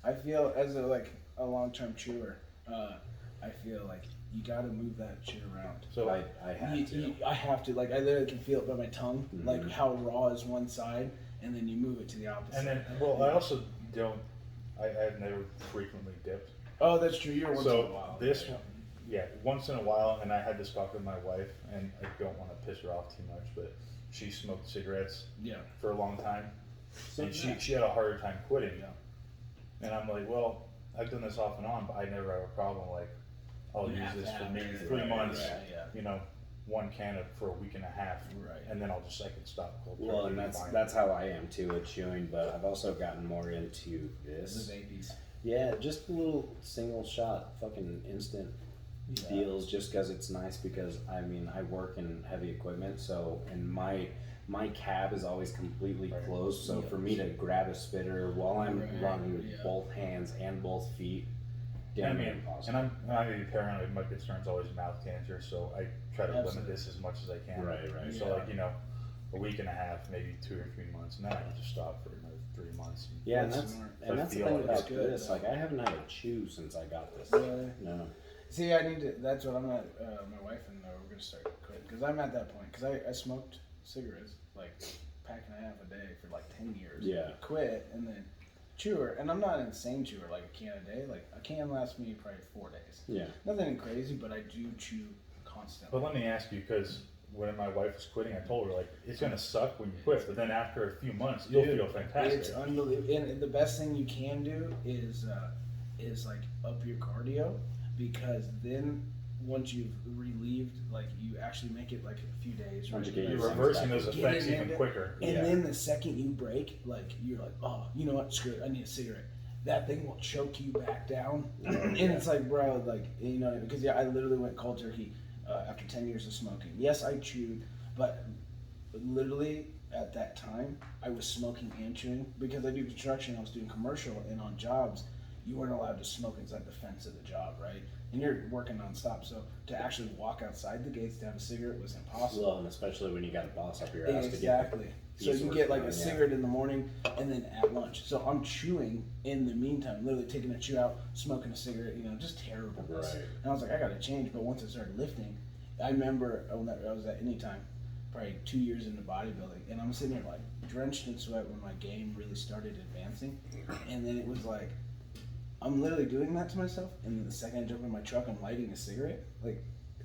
I feel as a long-term chewer, I feel like you gotta move that shit around. So I have to. I have to. Like, I literally can feel it by my tongue, Mhm. like how raw is one side, and then you move it to the opposite. and then, well, I also don't. I've never frequently dipped. Oh, that's true. You're once in a So while. this, yeah, once in a while, and I had this talk with my wife, and I don't want to piss her off too much, but she smoked cigarettes Yeah. for a long time, So and she had a harder time quitting. And I'm like, well, I've done this off and on, but I never have a problem. Like, I'll You use have to this for have maybe it. 3 Right, months, yeah. you know, one can of for a week and a half, Right. and then I can stop cold Well, turkey and and fine. that's how I am too with chewing, but I've also gotten more into The this. babies. Yeah, just a little single shot, fucking instant Yeah. deals, just because it's nice. Because I mean, I work in heavy equipment, so and my cab is always completely Right. closed. So Yeah. for me to grab a spitter while I'm Right, running with yeah. both hands and both feet, I damn near mean, impossible. and I'm paranoid. My concern's always mouth cancer, so I try to Absolutely. limit this as much as I can. Right, right. So Yeah. like, you know, a week and a half, maybe 2 or 3 months, and then I can just stop for another 3 months. Yeah, and That's that's smart. and I that's the feel thing like about it's good, this. though. Like, I haven't had a chew since I got this. Really? No. See, I need to. That's what I'm at. My wife and I we're gonna start quitting because I'm at that point. Because I smoked cigarettes like pack and a half a day for like 10 years. Yeah. Quit and then chewer, and I'm not an insane chewer like a can a day. Like a can lasts me probably 4 days. Yeah. Nothing crazy, but I do chew constantly. But let me ask you, because when my wife was quitting, I told her like it's gonna suck when you quit, but then after a few months, you'll Dude, feel fantastic. It's unbelievable. And the best thing you can do is like up your cardio, because then once you've relieved, like you actually make it like a few days. Once you right? get You're your reversing those Get effects it in even there. quicker. And Yeah. then the second you break, like you're like, oh, you know what? Screw it. I need a cigarette. That thing will choke you back down. And it's like, bro, like, you know, because yeah, I literally went cold turkey after 10 years of smoking. Yes, I chewed, but literally at that time, I was smoking and chewing because I do construction. I was doing commercial, and on jobs, you weren't allowed to smoke inside the fence of the job, right? And you're working nonstop. So to actually walk outside the gates to have a cigarette was impossible. Well, and especially when you got a boss up your ass to get. Exactly. So piece you work get like done, a yeah. cigarette in the morning and then at lunch. So I'm chewing in the meantime, literally taking a chew out, smoking a cigarette, you know, just terrible. Right. And I was like, I gotta change. But once I started lifting, I remember when I was at Anytime, probably 2 years into bodybuilding, and I'm sitting here like drenched in sweat when my game really started advancing. And then it was like, I'm literally doing that to myself, and then the second I jump in my truck, I'm lighting a cigarette. Like,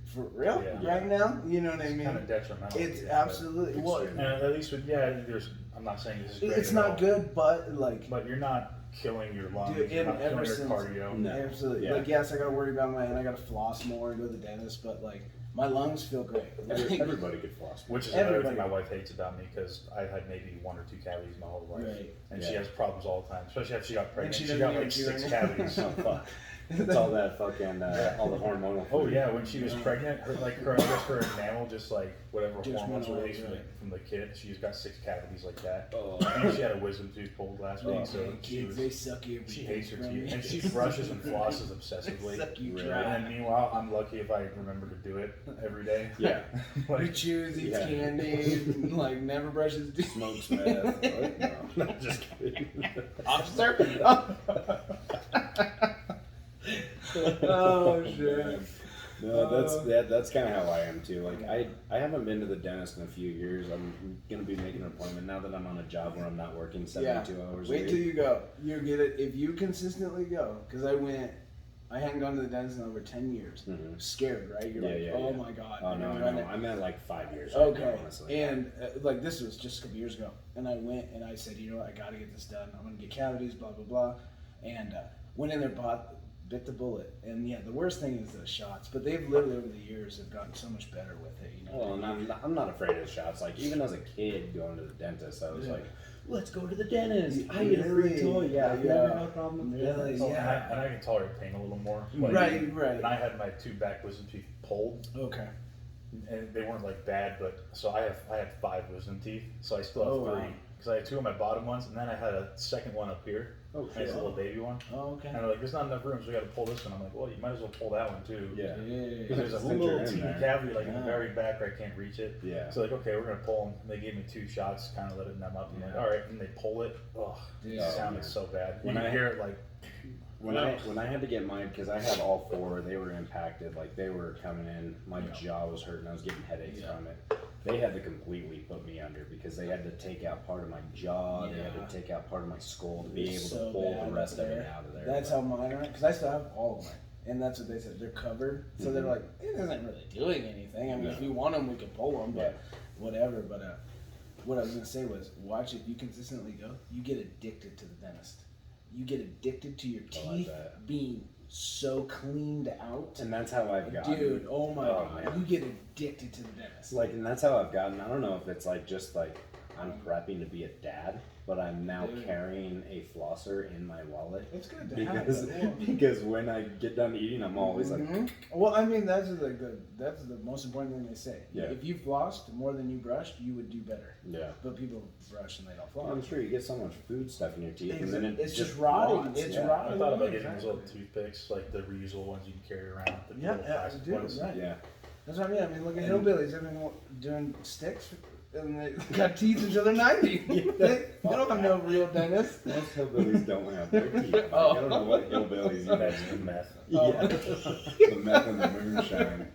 for real? Yeah. Right now? You know what I It's mean? kind of detrimental. It's but- absolutely well. Extreme. And at least with there's. I'm not saying this is great. It's at not all, good, but like, But you're not killing your lungs. dude, you're not killing ever your since, cardio. No. absolutely. Yeah. Like, yes, I gotta worry about and I gotta floss more and go to the dentist, but like, my lungs feel great. Like, Everybody could floss. Which is another Everybody. thing my wife hates about me, because I've had maybe 1 or 2 cavities my whole life, Right. and Yeah. she has problems all the time. Especially after she got pregnant, she she doesn't got even like chew 6 on it. cavities. Oh, fuck. It's all that fucking, all the hormonal. Oh food. yeah, when she was pregnant, her enamel just like whatever Just hormones went all released over. from the kid. She's got 6 cavities like that. Oh. And she had a wisdom tooth pulled last week, oh, so man, she kids, was. they suck everything. She hates her from teeth, you. and she brushes and flosses obsessively. Suck you Really? dry. And then meanwhile, I'm lucky if I remember to do it every day. Yeah. He Like, chews, eats Yeah. candy, like never brushes teeth. Smokes meth. No, just kidding. Officer? Oh shit. No, that's kind of how I am too. Like I haven't been to the dentist in a few years. I'm gonna be making an appointment now that I'm on a job where I'm not working 72 hours. Wait a till week. you go. You get it if you consistently go. Because I hadn't gone to the dentist in over 10 years. Mhm. Scared, right? You're my god. Oh no, you're I know. I'm at like 5 years. Okay, Right now, honestly. and like this was just a couple years ago, and I went and I said, you know what, I got to get this done. I'm gonna get cavities, blah blah blah, and went in there, bit the bullet, and yeah, the worst thing is the shots. But they've literally over the years have gotten so much better with it, you know. Well, and I'm not afraid of shots. Like even as a kid going to the dentist, I was like, let's go to the dentist. I get a free toy. Yeah, I've never had a problem with Really? dentists. So, Yeah. and I can tolerate pain a little more. Right. And I had my 2 back wisdom teeth pulled, Okay. and they weren't like bad, but so I had 5 wisdom teeth, so I still have Oh, 3. wow. Because I had 2 on my bottom ones, and then I had a second one up here. Oh, Nice little baby one. Oh, okay. And they're like, there's not enough room, so we got to pull this one. I'm like, well, you might as well pull that one too. Yeah. Because there's a Since little you're in teeny there. cavity like in the Yeah. very back where I can't reach it. Yeah. So like, okay, we're gonna pull them. They gave me 2 shots, kind of let it numb up. I'm like, all right, and they pull it. Oh, Yeah. it sounded man. so bad. When You I- can hear it like. When I had to get mine, because I had all 4, they were impacted. Like they were coming in, my jaw was hurting. I was getting headaches from it. They had to completely put me under because they had to take out part of my jaw. They had to take out part of my skull to be able So to pull bad the rest up of it there. out of there. That's how mine are, because I still have all of mine. And that's what they said. They're covered. So they're like, it isn't really doing anything. I mean, if we want them, we can pull them, but whatever. But what I was going to say was, watch if you consistently go, you get addicted to the dentist. You get addicted to your I like teeth that. being so cleaned out. And that's how I've gotten. Dude, oh my god. man. You get addicted to the dentist. Like, and that's how I've gotten. I don't know if it's like just like I'm prepping to be a dad, but I'm now carrying a flosser in my wallet It's good to because have. because when I get done eating, I'm always like, Well, I mean, that's like that's the most important thing they say. Yeah. If you flossed more than you brushed, you would do better. yeah. But people brush and they don't floss. Well, I'm sure you get so much food stuff in your teeth, and then It's just rotting. rots, It's yeah. rotting. I thought about away, getting those exactly. little toothpicks, like the reusable ones you can carry around. The Yeah, little plastic dude, ones. right. Yeah. That's what I mean. I mean, look at hillbillies. They've been doing sticks, and they got teeth until they're 90. They don't have no real dentist. Most hillbillies don't have their teeth. Like, Oh. I don't know what hillbillies you That's guys the meth. Yeah. The meth and the moonshine.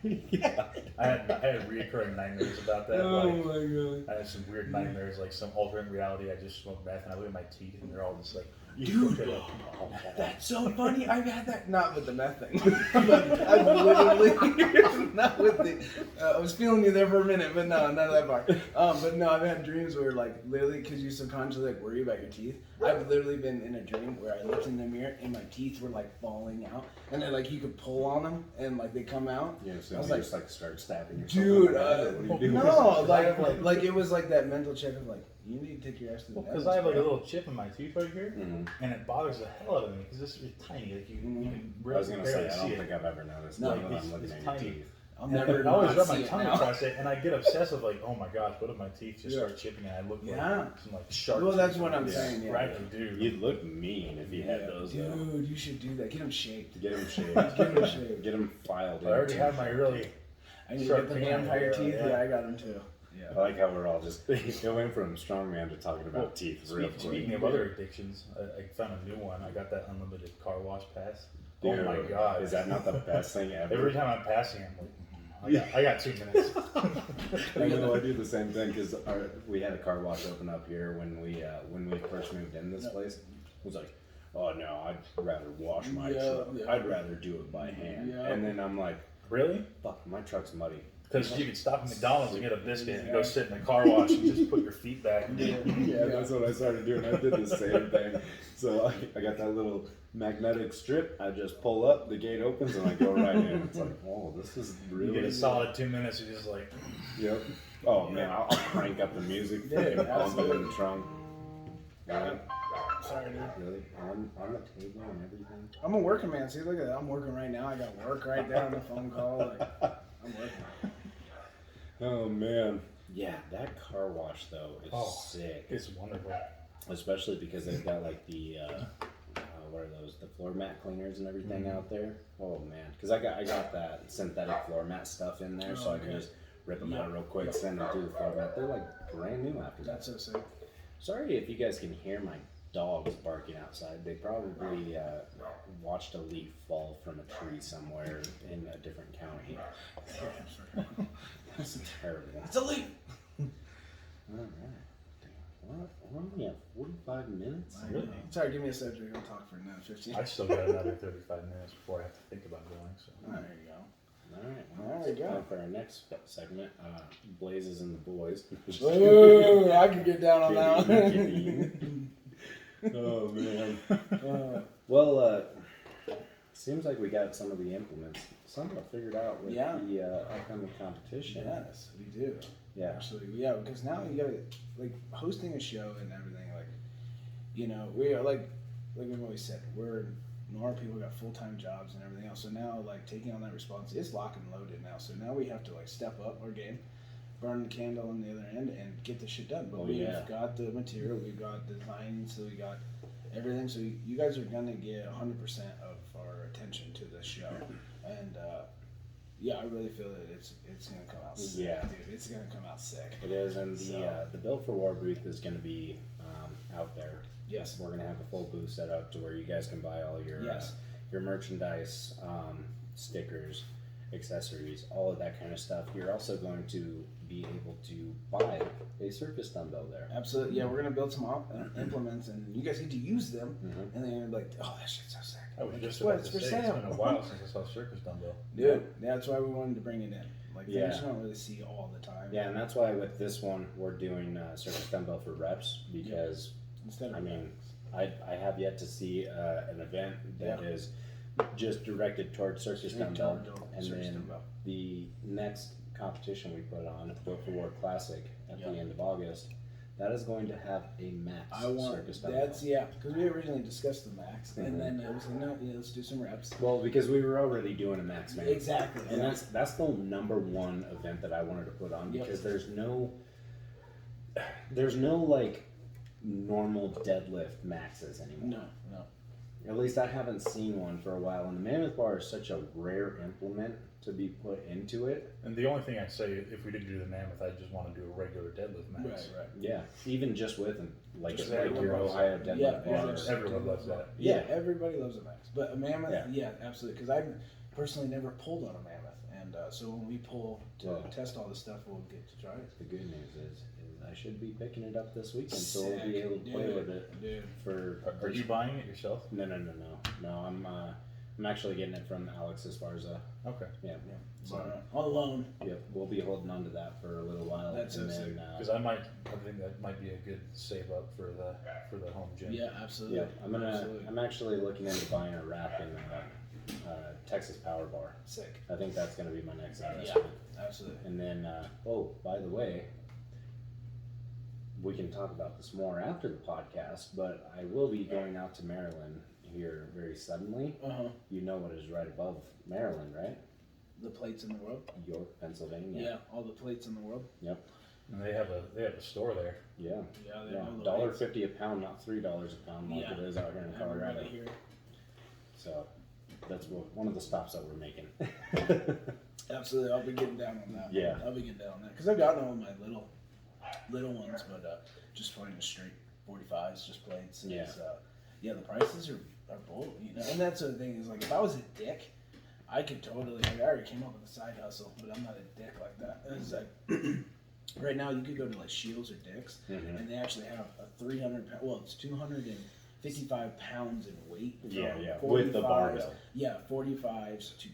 I had reoccurring nightmares about that. Like, my god. I had some weird nightmares, like some alternate reality. I just smoked meth, and I look at my teeth, and they're all just like, Dude, they're like, That's so funny. I've had that, not with the meth thing, but I've literally, not with the, I was feeling you there for a minute, but no, none of that part. But no, I've had dreams where like literally, because you subconsciously like worry about your teeth. I've literally been in a dream where I looked in the mirror and my teeth were like falling out, and then like you could pull on them and like they come out. Yeah, so I was you like, just like start stabbing yourself. dude, in the head, or what do you do? no, I have, like it was like that mental check of like, you need to take your ass to the because dentist, I have like a bro. little chip in my tooth right here, Mhm. and it bothers the hell out of me because this is tiny. Like you can I was gonna say, barely I see don't it. think I've ever noticed. No, now that it's- I'm looking it's at your tiny. teeth. I'll And never I always not rub my see it tongue now. across it, and I get obsessive, like, oh my gosh, what if my teeth just Yeah. start chipping and I look like Yeah. some like sharp Well, that's teeth. what I'm Yeah. saying. Yeah. Right, dude. You'd look mean if you had those. Though. Dude, you should do that. Get them shaped. Get them shaved. Get them shaved. Get them filed. I already into- have my really. I need to Sharp get the pain vampire there, teeth. yeah. Yeah, I got them too. I Yeah. like how we're all just going from strongman to talking about teeth. Real quick. Speaking of other addictions, I found a new one. I got that unlimited car wash pass. Oh Dude, my god! is that not the best thing ever? Every time I'm passing, I'm like, I got 2 minutes. I know I do the same thing because we had a car wash open up here when we first moved in this place. It was like, oh no, I'd rather wash my truck. Yeah. I'd rather do it by hand. Yeah. And then I'm like, Really? fuck, my truck's muddy. Because you could stop at McDonald's and get a biscuit and go sit in the car wash and just put your feet back. Yeah, that's what I started doing. I did the same thing. So I got that little magnetic strip. I just pull up, the gate opens, and I go right in. It's like, oh, this is really. You get a solid 2 minutes. You're just like, Yep. Oh man, I'll crank up the music. Dude, Bump it in absolutely. the trunk. Really? Sorry, dude. Really? On the table and everything. I'm a working man. See, look at that. I'm working right now. I got work right there on the phone call. Like, I'm working. Oh man. Yeah, that car wash though is sick. it's wonderful. Especially because they've got like the what are those? The floor mat cleaners and everything out there. Oh man, because I got that synthetic floor mat stuff in there, so I can just rip them out real quick, send them through the floor mat. They're like brand new after that. That's so sick. Sorry if you guys can hear my dogs barking outside. They probably watched a leaf fall from a tree somewhere in a different county. That's terrible. It's a leaf. Alright. What? We're only at 45 minutes? Sorry, give me a second. We're going to talk for another 15. I still got another 35 minutes before I have to think about going. So. There you go. Alright, There you go. time for our next segment, Blazes and the Boys. Ooh, I can get down on that one. Oh, man. Well, seems like we got some of the implements somehow figured out with the upcoming competition. Yes, we do. Yeah. Actually, yeah, because now you gotta, like, hosting a show and everything, like, you know, we are, like we've always said, our people got full-time jobs and everything else, so now, like, taking on that responsibility, it's lock and loaded now, so now we have to, like, step up our game, burn the candle on the other end, and get this shit done. But we've got the material, we've got the design, so we got everything, so you guys are gonna get 100% of our attention to this show, and, yeah, I really feel that it's gonna come out sick, dude. It's gonna come out sick. It is, and the Built for War booth is gonna be out there. Yes. We're gonna have a full booth set up to where you guys can buy all your merchandise, stickers, accessories, all of that kind of stuff. You're also going to be able to buy a circus dumbbell there. Absolutely, yeah. We're gonna build some implements, and you guys get to use them, and then you're gonna be like, "Oh, that shit's so sick." I was Like, just guess what? about to It's for say, sale. it's been a while since I saw circus dumbbell. Dude, that's why we wanted to bring it in. Like, things you don't really see all the time. Yeah, and that's why with this one we're doing circus dumbbell for reps because Instead of I have yet to see an event that is just directed towards circus dumbbell, and then the next competition we put on, Built for War Classic, at the end of August, that is going to have a max circus dumbbell. Because we originally discussed the max, and then it was like, no, let's do some reps. Well, because we were already doing a max man. Exactly. And that's the number one event that I wanted to put on because there's no like normal deadlift maxes anymore. No. At least I haven't seen one for a while, and the Mammoth Bar is such a rare implement to be put into it. And the only thing I'd say, if we did do the Mammoth, I'd just want to do a regular deadlift max. Right. Yeah, even just with like Just your Ohio deadlift bars. Everyone loves that. Yeah, everybody loves a max. But a mammoth, absolutely. Because I've personally never pulled on a mammoth. And so when we pull to test all this stuff, we'll get to try it. The good news is I should be picking it up this weekend, so we'll be able to play with it. Dude. Are you buying it yourself? No. I'm actually getting it from Alex Esparza. Okay. Yeah. So, on loan. Yep, we'll be holding on to that for a little while. That's so sick. Because I think that might be a good save up for the home gym. Yeah, absolutely. Yeah, I'm actually looking into buying a rack in Texas Power Bar. Sick. I think that's going to be my next investment. Yeah, absolutely. And then, by the way, we can talk about this more after the podcast, but I will be going out to Maryland here very suddenly. You know what is right above Maryland, right? The plates in the world. York, Pennsylvania. Yeah, all the plates in the world. Yep. And they have a store there. Yeah. Yeah, $1.50 a pound, not $3 a pound like it is out here in Colorado. Here. So that's one of the stops that we're making. Absolutely, I'll be getting down on that. Yeah. I'll be getting down on that because I've gotten all my little ones, but just finding a straight 45s, just plates. Yeah. The prices are bold, you know. And that's the thing is, like, if I was a dick, I could totally. Like, I already came up with a side hustle, but I'm not a dick like that. It's like right now, you could go to like Shields or Dick's, and they actually have a 300 pound. Well, it's 255 pounds in weight. Yeah, with the barbell. Yeah, 45s to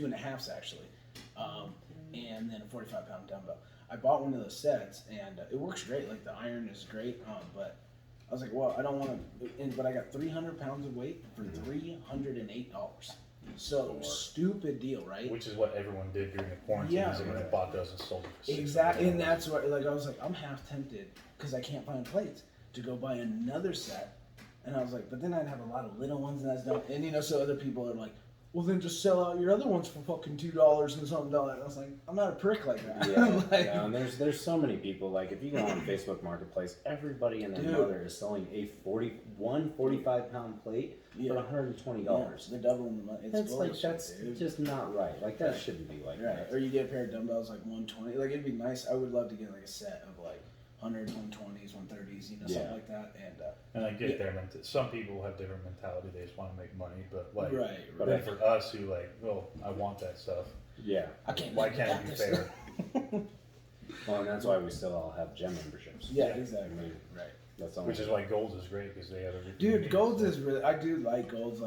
2.5s actually, and then a 45-pound dumbbell. I bought one of those sets, and it works great. Like, the iron is great, but I was like, well, I don't want to. But I got 300 pounds of weight for $308. So stupid deal, right? Which is what everyone did during the quarantine. Yeah, they went and bought those and sold them for exactly. And that's what, like, I was like, I'm half tempted because I can't find plates to go buy another set. And I was like, but then I'd have a lot of little ones, and that's done. And you know, so other people are like, well, then just sell out your other ones for fucking $2 and something. And I was like, I'm not a prick like that. Yeah, and there's so many people. Like, if you go on Facebook Marketplace, everybody and their mother is selling a 45-pound plate for $120. Yeah, they're doubling the money. That's just not right. Like, that shouldn't be like that. Or you get a pair of dumbbells like $120. Like, it'd be nice. I would love to get like a set of like 100s, 120s, 130s, Yeah. something like that. And I get their some people have different mentality. They just want to make money, but like, Right. But then for us who like, well, I want that stuff. Yeah. I can't. Why live can't it without be this. fair? Well, and that's why we still all have gym memberships. Yeah, Yeah. exactly. I mean, Right. That's all. Which is why Gold's is great because they have everything. you Dude, need, Gold's so. is really. I do like Gold's,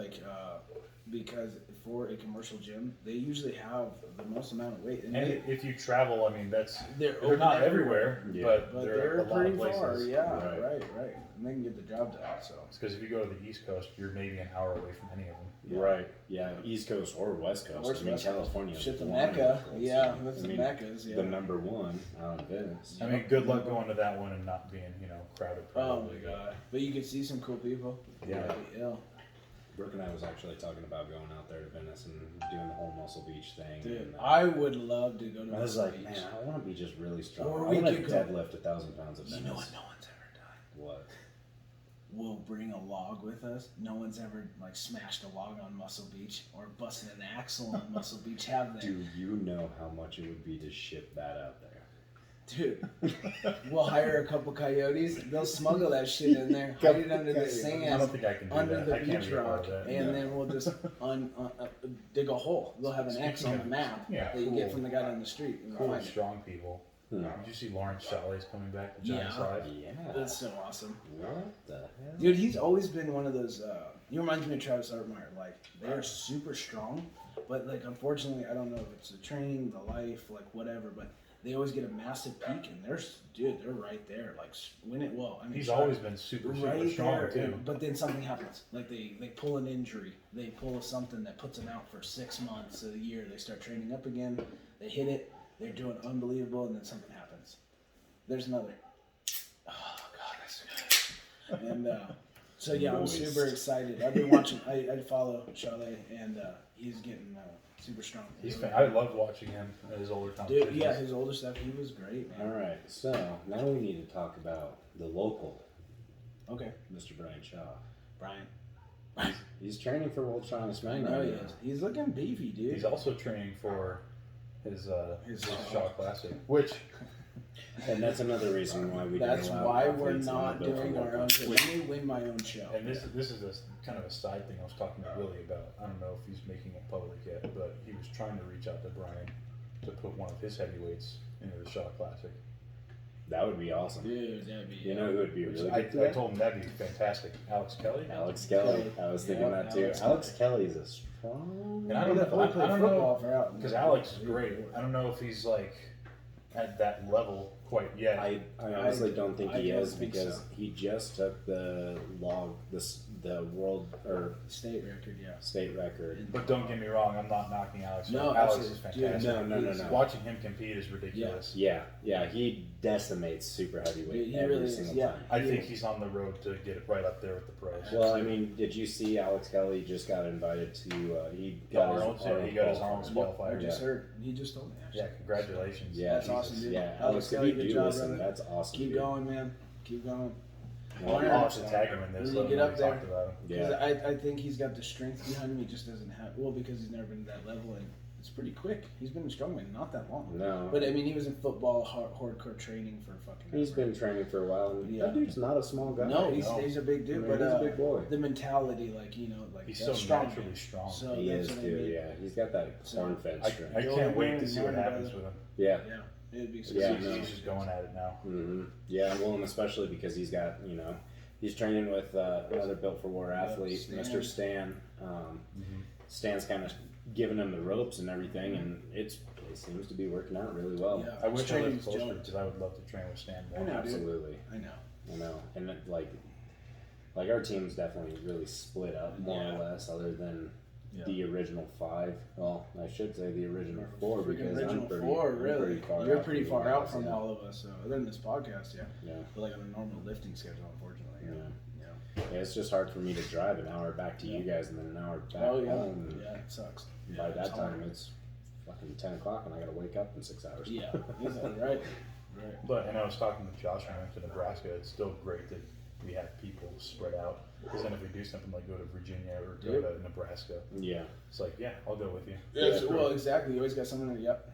because for a commercial gym, they usually have the most amount of weight, And they, if you travel, I mean, they're they're not open everywhere, Yeah. but, but they're they're a lot pretty of places. far. Yeah, Right. right. And they can get the job done. So. It's because if you go to the East Coast, you're maybe an hour away from any of them. Right. Yeah. East Coast or West Coast. West I mean, Coast. California. Shit, the is Mecca. wonderful. Yeah, I that's the mean, Meccas. Yeah. The number one out of Venice. I mean, good luck going to that one and not being, crowded. Oh Probably. my god! But you can see some cool people. Yeah. Yeah. Brooke and I was actually talking about going out there to Venice and doing the whole Muscle Beach thing. Dude, and, I would love to go to. I was Muscle like, Beach. man, I want to be just really strong. Or I we want to could go- deadlift 1,000 pounds at Venice. You know what? No one's ever done. What? We'll bring a log with us. No one's ever smashed a log on Muscle Beach or busted an axle on Muscle Beach, have they? Do you know how much it would be to ship that out there? Dude, we'll hire a couple coyotes. They'll smuggle that shit in there, hide it under the I don't sand, think I can do under that. the I can't beach be a part rock, of that. and No. then we'll just dig a hole. They'll have an X on the map Yeah, that you get cool. from the guy down the street. And Cool, find it. strong people. Hmm. Did you see Lawrence Chalet's coming back to Giant Yeah. Side? Yeah. That's so awesome. What the hell? Dude, he's always been one of those. He reminds me of Travis Hartmeyer. They're super strong, but unfortunately, I don't know if it's the training, the life, whatever. But they always get a massive peak, and they're right there. Win it well. I mean, He's Travis- always been super right strong there, too. but then something happens. They pull an injury. They pull something that puts them out for 6 months, a year. They start training up again. They hit it. They're doing unbelievable, and then something happens. There's another. Oh God, that's good. And so yeah, I'm Moist. super excited. I've been watching. I follow Chalet, and he's getting super strong. I love watching him at his older competitions. Dude, yeah, his older stuff, he was great, All man. right, so now we need to talk about the local, Okay, Mr. Brian Shaw. Brian. He's training for World Strongest I Man. know right he now. is. He's looking beefy, dude. He's also training for his His Shaw Classic, which And that's another reason why we That's don't allow why we're athletes on not the bill for doing our World own Cup. show. Let me win my own show. and this is a kind of a side thing I was talking to Willie about. I don't know if he's making it public yet, but he was trying to reach out to Brian to put one of his heavyweights into the Shaw Classic. That would be awesome. Dude, that'd be. You know who would be Which really I good? for that? told him that'd be fantastic. Alex Kelly. Alex Kelly. Kelly. I was thinking Yeah, that too. Alex Alex Kelly is a strong. And I don't know. We play I don't football know for out. because Alex is great. I don't know if he's at that level quite yet. I honestly don't think he I don't is think because so. he just took the the world or State record, yeah. state record. But don't get me wrong, I'm not knocking Alex. No, Alex absolutely. is Dude, fantastic. no. Watching him compete is ridiculous. Yeah, he decimates super heavyweight He every really is, single yeah. time. I think he's on the road to get it right up there with the pros. Well, I mean, did you see Alex Kelly just got invited to? He got his Arnold's, yeah, he got his Arnold's qualifier. qualifier. I just heard. He just told me. Actually. Yeah, congratulations. Yeah, That's awesome, dude. Yeah, Alex Alex, if Kelly, you good do job, listen, brother. that's awesome. Keep dude. going, man. Keep going. Well, Well, I'll have to tag him in this. When you let get him up know we there- talked about him. Because Yeah, I think he's got the strength behind him. He just doesn't have. Well, because he's never been at that level, and it's pretty quick. He's been a strongman not that long. no, But I mean, he was in football, hardcore training for fucking. he's ever. been training for a while, and Yeah. that dude's not a small guy. No, No. he's a big dude, I mean, but he's a big boy. the mentality, He's that's so strong, naturally man. strong. So He that's is, what I dude. mean. Yeah, he's got that So, corn fence I strength. can't wait to see what happens with him. Yeah. Yeah, it'd be Yeah, successful. no. He's just going at it now. Mm-hmm. Yeah, well, and especially because he's got, he's training with another Built for War athlete, Stan. Mr. Stan. Stan's kind of giving him the ropes and everything, and it seems to be working out really well. Yeah. I wish I Training's lived closer joke. because I would love to train with Stan I more. know, dude. Absolutely. I know. I know, and it, like our team's definitely really split up more Yeah. or less, other than Yeah. the original 5. Well, I should say the original 4 because original I'm pretty, four, I'm really. pretty far You're out pretty from far you out guys, from yeah. all of us, other than this podcast, yeah. Yeah. But on a normal lifting schedule, unfortunately. Yeah. Yeah. Yeah, it's just hard for me to drive an hour back to you guys and then an hour back Oh yeah. home. And Yeah, it sucks. by Yeah, that it's time, hard. it's fucking 10 o'clock and I gotta wake up in 6 hours. Yeah, exactly, right. Right. But and I was talking with Josh when I went to Nebraska. It's still great that we have people spread out. Because then if we do something like go to Virginia or go to Nebraska, Yeah. it's like, yeah, I'll go with you. Yeah, Yeah, well, exactly. You always got someone. Yep.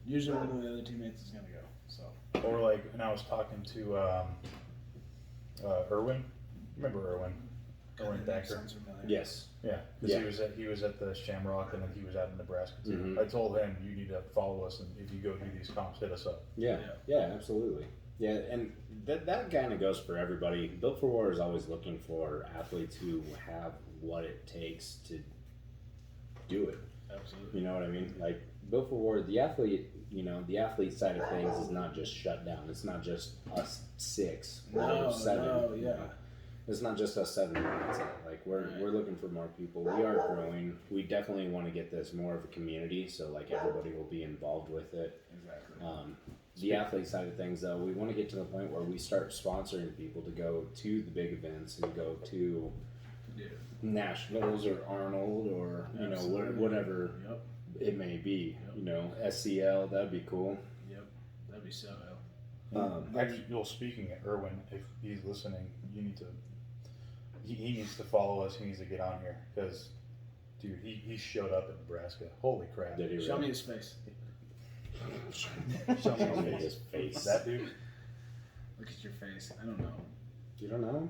Usually one of the other teammates is gonna go. So. Or like, and I was talking to Irwin. Remember Irwin? Irwin Thacker. Sounds familiar. Yes. Yeah, because Yeah. he was at the Shamrock, and then he was out in Nebraska too. Mhm. I told him, you need to follow us, and if you go do these comps, hit us up. Yeah, absolutely. Yeah, and that kind of goes for everybody. Built for War is always looking for athletes who have what it takes to do it. Absolutely. You know what I mean? Like Built for War, the athlete, the athlete side of things is not just shut down. It's not just us 6 or 7. No, you yeah. know? It's not just us 7 that's it. Like we're looking for more people. We are growing. We definitely want to get this more of a community, so like everybody will be involved with it. Exactly. The athlete side of things, though, we want to get to the point where we start sponsoring people to go to the big events and go to nationals or Arnold or whatever Yep. it may be. Yep. SCL, that'd be cool. Yep. That'd be so ill. Actually, well, speaking of Irwin, if he's listening, you need to. He needs to follow us. He needs to get on here because, dude, he showed up in Nebraska. Holy crap! Did he Show really? me his face. Show Show me me his face. that dude. Look at your face. I don't know. You don't know?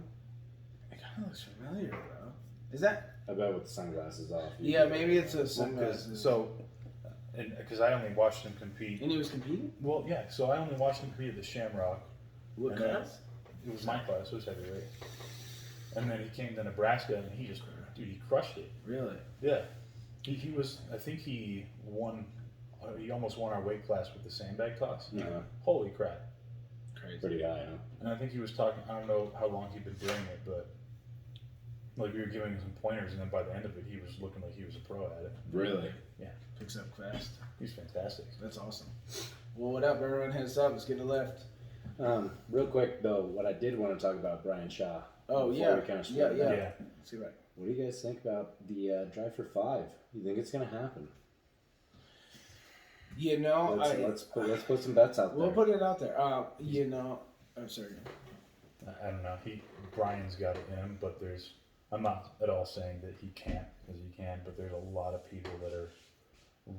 It kind of looks familiar, bro. Is that? I bet with the sunglasses off. Yeah, maybe it's a Well, sunglasses. because I only watched him compete. And he was competing. Well, yeah. So I only watched him compete at the Shamrock. What And then- class? It was my class. It was heavyweight. And then he came to Nebraska, and he crushed it. Really? Yeah. He was. I think he won. He almost won our weight class with the sandbag toss. Yeah. Holy crap! Crazy. Pretty high, huh? And I think he was talking. I don't know how long he'd been doing it, but like we were giving him some pointers, and then by the end of it, he was looking like he was a pro at it. Really? Yeah. Picks up fast. He's fantastic. That's awesome. Well, what up, everyone? Heads up. Let's get to left. Real quick though, what I did want to talk about Brian Shaw. Oh before yeah. we kind of Yeah. Yeah. See right. What do you guys think about the drive for 5? You think it's gonna happen? You know, Let's put some bets out there. we'll put it out there. You know, I'm sorry. I don't know. Brian's got it in him, but there's. I'm not at all saying that he can't, because he can, but there's a lot of people that are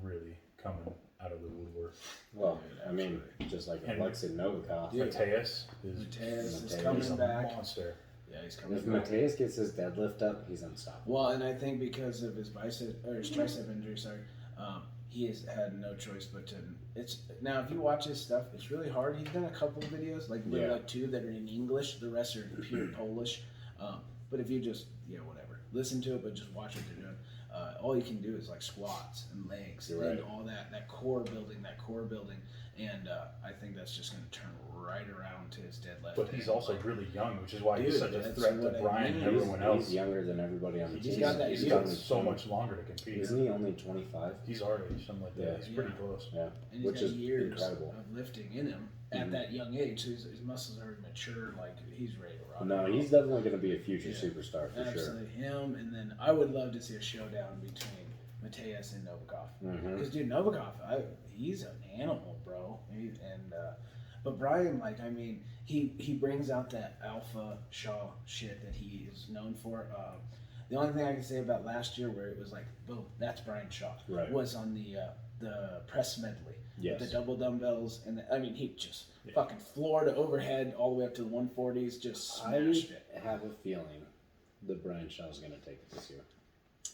really coming out of the woodwork. Well, I mean, just like And- Alexei Novikov. Yeah. Mateus is Mateus is Mateus coming he's a back. monster. Yeah, he's coming If back. Mateus gets his deadlift up, he's unstoppable. Well, and I think because of his bicep or his tricep injury, he has had no choice but to. It's now if you watch his stuff, it's really hard. He's done a couple of videos, like Yeah. like 2 that are in English. The rest are pure Polish. But if you just whatever, listen to it, but just watch what they're doing. All you can do is like squats and legs You're and right. all that core building, and I think that's just going to turn right around to his deadlift. But he's and, also like, really young, which is why Dude, he's such a that's threat what to I Brian mean. and everyone else. He's younger than everybody on the He's team. got that he's youth. got so much longer to compete. Isn't he only 25? He's our age, something like that. Yeah. He's pretty Yeah. close. Yeah, And he's which got is years incredible. of lifting in him at that young age. So his muscles are already mature. Like he's ready to rock. No, and he's roll. definitely going to be a future Yeah. superstar for Absolutely him. And then I would love to see a showdown between Mateus and Novikov. sure. hmm Because dude, Novikov, he's an animal, bro. But Brian, like, I mean, he brings out that alpha Shaw shit that he is known for. The only thing I can say about last year, where it was like, boom, that's Brian Shaw, Right. was on the press medley. Yes. The double dumbbells, and I mean, he just fucking floor to overhead all the way up to the 140s, just smashed it. I have a feeling that Brian Shaw's going to take it this year.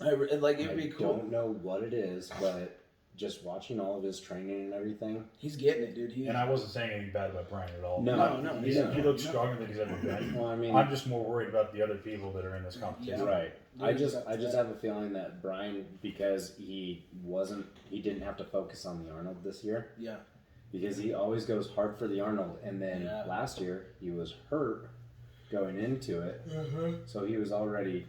It'd be I cool. don't know what it is, but just watching all of his training and everything. He's getting it, dude. And I wasn't saying anything bad about Brian at all. No, He yeah. looks stronger than he's ever been. Well, I mean, I'm just more worried about the other people that are in this competition. right. Yeah, I just that's have a feeling that Brian, because he didn't have to focus on the Arnold this year, Yeah. because he always goes hard for the Arnold, and then Yeah. last year he was hurt going into it, so he was already,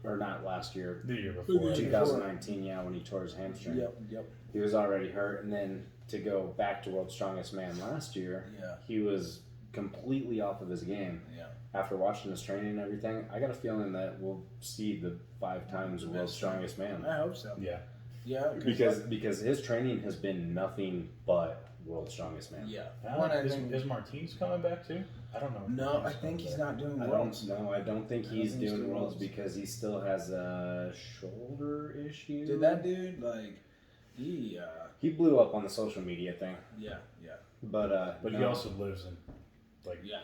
or not last year, The year before. 2019, when he tore his hamstring. Yep. He was already hurt, and then to go back to World's Strongest Man last year, Yeah. he was completely off of his game. Yeah. After watching his training and everything, I got a feeling that we'll see the 5 times World's Strongest Man. I hope so. Yeah. Yeah. Because his training has been nothing but World's Strongest Man. Yeah. I One, I don't- think- is Martinez coming back too? I don't know. if No, I Martinez think coming he's back. not doing I worlds. don't know. I don't think I don't he's think he's doing doing Worlds Worlds. because he still has a shoulder issue. Dude, that dude, like, He blew up on the social media thing. Yeah. But he no. also lives in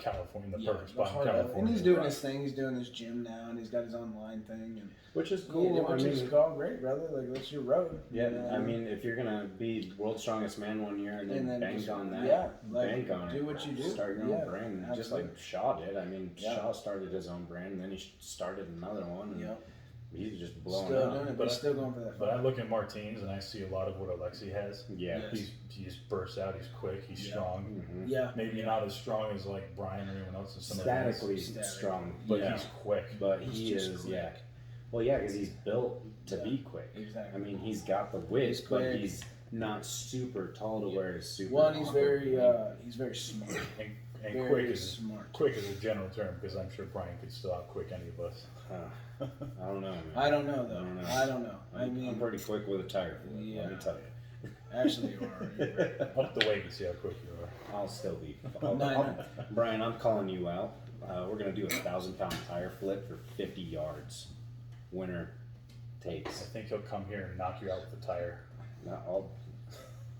California, the perfect the spot in heart of it. California. And he's doing his thing. He's doing his gym now, and he's got his online thing, and Which is cool. which is all great, brother. Like that's your road. Yeah, I mean, if you're gonna be world's strongest man one year and then bank just, on that, like, bank on do it. what you do. Start your own brand, absolutely. just like Shaw did. I mean, Shaw started his own brand, and then he started another one. And he's just blowing still up. doing it, but he's still going for that. But I look at Martins and I see a lot of what Alexi has. Yeah, Yes. He just bursts out. He's quick. He's strong. Mm-hmm. Yeah, Maybe not as strong as like Brian or anyone else. Statically strong, but he's quick. But he is, quick. Well, yeah, because he's built to be quick. Exactly. I mean, he's got the width, He's but quick. he's not super tall to where he's super. Well, and he's awkward. very smart. And Very quick is smart. quick is a general term because I'm sure Brian could still outquick any of us. I don't know, man. I don't know though. I don't know. I'm pretty quick with a tire flip. Let me tell you. Actually, you are. You're right. Up the weight and see how quick you are. I'll still be. No. Brian, I'm calling you out. We're gonna do a 1,000-pound tire flip for 50 yards. Winner I takes. think he'll come here and knock you out with the tire. No,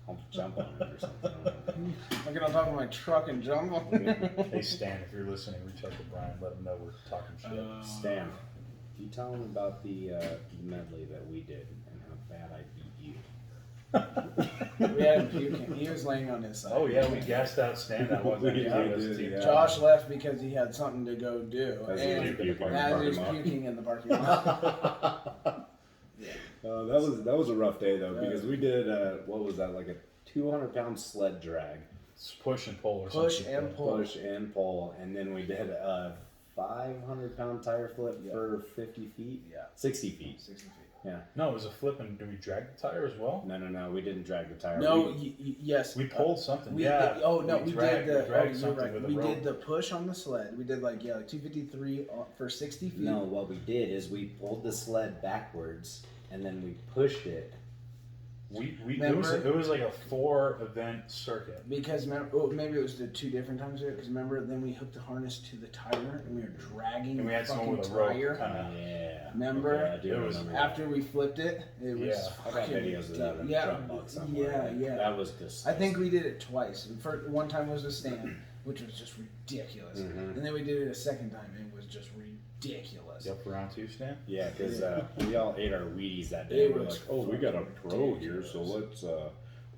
I'll jump on it or something. I'll get on top of my truck and jump on it. Hey Stan, if you're listening, reach out to Brian. Let him know we're talking shit. Stan, you tell him about the medley that we did and how bad I beat you. We had him puking. He was laying on his side. Oh yeah, we gassed out Stan. That wasn't We yeah, did, yeah. Josh left because he had something to go do, As he was and puking in the as he was parking lot. puking in the parking lot. That was a rough day though because we did what was that, like a 200-pound sled drag, It's push and pull or Push something. and pull. push and pull, and then we did a 500-pound tire flip for 50 feet, 60 feet. 60 feet. Yeah. No, it was a flip, and do we drag the tire as well? No, we didn't drag the tire. No, yes. We pulled something. We yeah. did, oh no, we dragged, did the. we dragged you're something right. with a We rope. did the push on the sled. We did like 253 for 60 feet. No, what we did is we pulled the sled backwards and then we pushed it. It was like a 4-event circuit. Because remember, maybe it was the 2 different times there. Because remember, then we hooked the harness to the tire and we were dragging And we the had someone fucking with a rope tire. kind of. Yeah. Remember? Okay, I do It was remember After we flipped it, it was. Yeah. I got videos of that in the Dropbox somewhere. Yeah. That was just. I think we did it twice. One time was a stand, which was just ridiculous, and then we did it a second time, and it was just ridiculous. You up for round 2, Stan? Yeah, because we all ate our Wheaties that day. It We're was like, oh, we got a pro here, so let's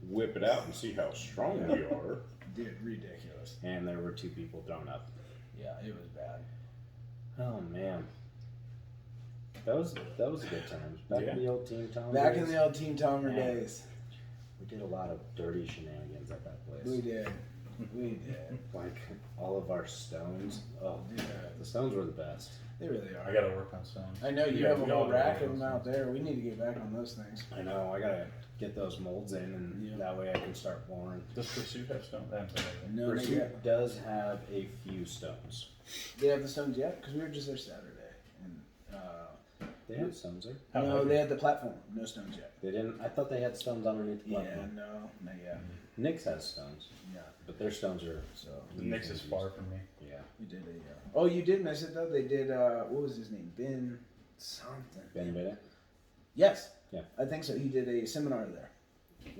whip it out and see how strong we are. Dude, ridiculous. And there were 2 people thrown up. Yeah, it was bad. Oh man, that was a good time. Back in the old Team Tom. Back days, in the old Team Tomer Man. days. we did a lot of dirty shenanigans at that place. We did. We did. Like all of our stones. Oh, Yeah. the stones were the best. They really I are. gotta work on stones. I know you Yeah, have a we whole all rack gotta of them work on out there. We need to get back on those things. I know. I gotta get those molds in, and that way I can start pouring. Does Pursuit have stones? I haven't seen anything. No, not Pursuit yet. does have a few stones. They have the stones yet? Because we were just there Saturday. And, They had stones there. How no, heavy? they had the platform. No stones yet. They didn't. I thought they had stones underneath the Yeah, platform. no, not yet. Nick's has stones, Yeah, but their stones are. so The Knicks is far from me. Yeah. we did a. Oh, you did miss it though. They did. What was his name? Ben something. Ben Bennett. Yes. Yeah. I think so. He did a seminar there.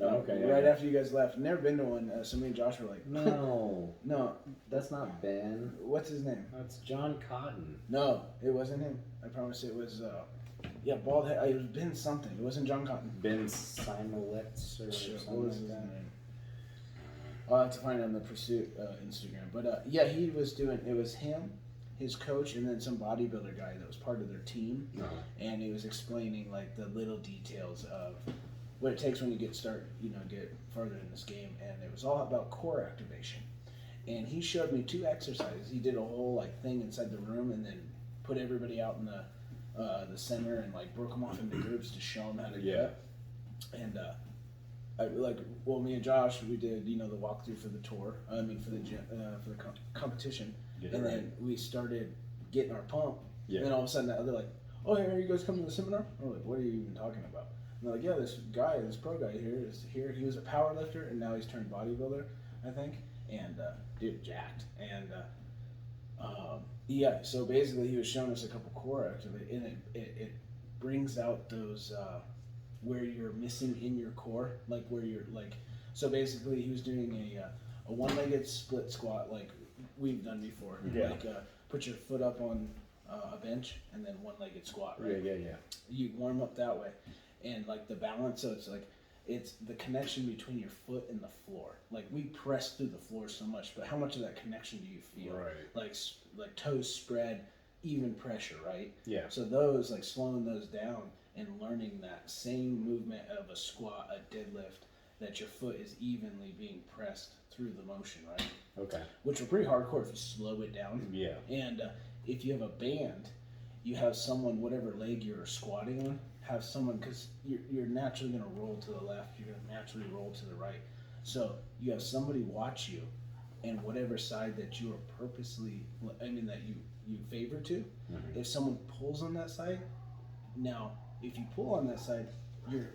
Oh, okay. Right yeah. after you guys left. Never been to one. So me and Josh were like, No, no. that's not Ben. What's his name? That's John Cotton. No, it wasn't him. I promise it was. Yeah, bald head. It was Ben something. It wasn't John Cotton. Ben Simolets or Shit, something what was like his that. name? I'll have to find it on the Pursuit Instagram. But yeah, he was doing. It was him, his coach, and then some bodybuilder guy that was part of their team, and he was explaining like the little details of what it takes when you get further in this game, and it was all about core activation. And he showed me 2 exercises. He did a whole like thing inside the room, and then put everybody out in the center and like broke them off into groups to show them how to get. And me and Josh, we did the walkthrough for the tour. I mean for the gym, for the competition, and then we started getting our pump. Yeah. And then all of a sudden, they're like, "Oh, hey, are you guys coming to the seminar?" We're like, "What are you even talking about?" And they're like, "Yeah, this pro guy here is here. He was a power lifter, and now he's turned bodybuilder, I think. And dude, jacked. And yeah, so basically, he was showing us a couple core activity, and it brings out those where you're missing in your core, like where you're like. So basically, he was doing a one-legged split squat like we've done before. Yeah. Like put your foot up on a bench and then one-legged squat, right? Yeah. You warm up that way, and like the balance. So it's like it's the connection between your foot and the floor. Like we press through the floor so much, but how much of that connection do you feel? Right. Like toes spread, even pressure, right? Yeah. So those like slowing those down and learning that same movement of a squat, a deadlift, that your foot is evenly being pressed through the motion, right? Okay. Which are pretty hardcore if you slow it down. Yeah. And if you have a band, you have someone, whatever leg you're squatting on, have someone, because you're naturally going to roll to the left, you're going to naturally roll to the right. So you have somebody watch you, and whatever side that you are purposely, that you favor to, if someone pulls on that side, now, if you pull on that side,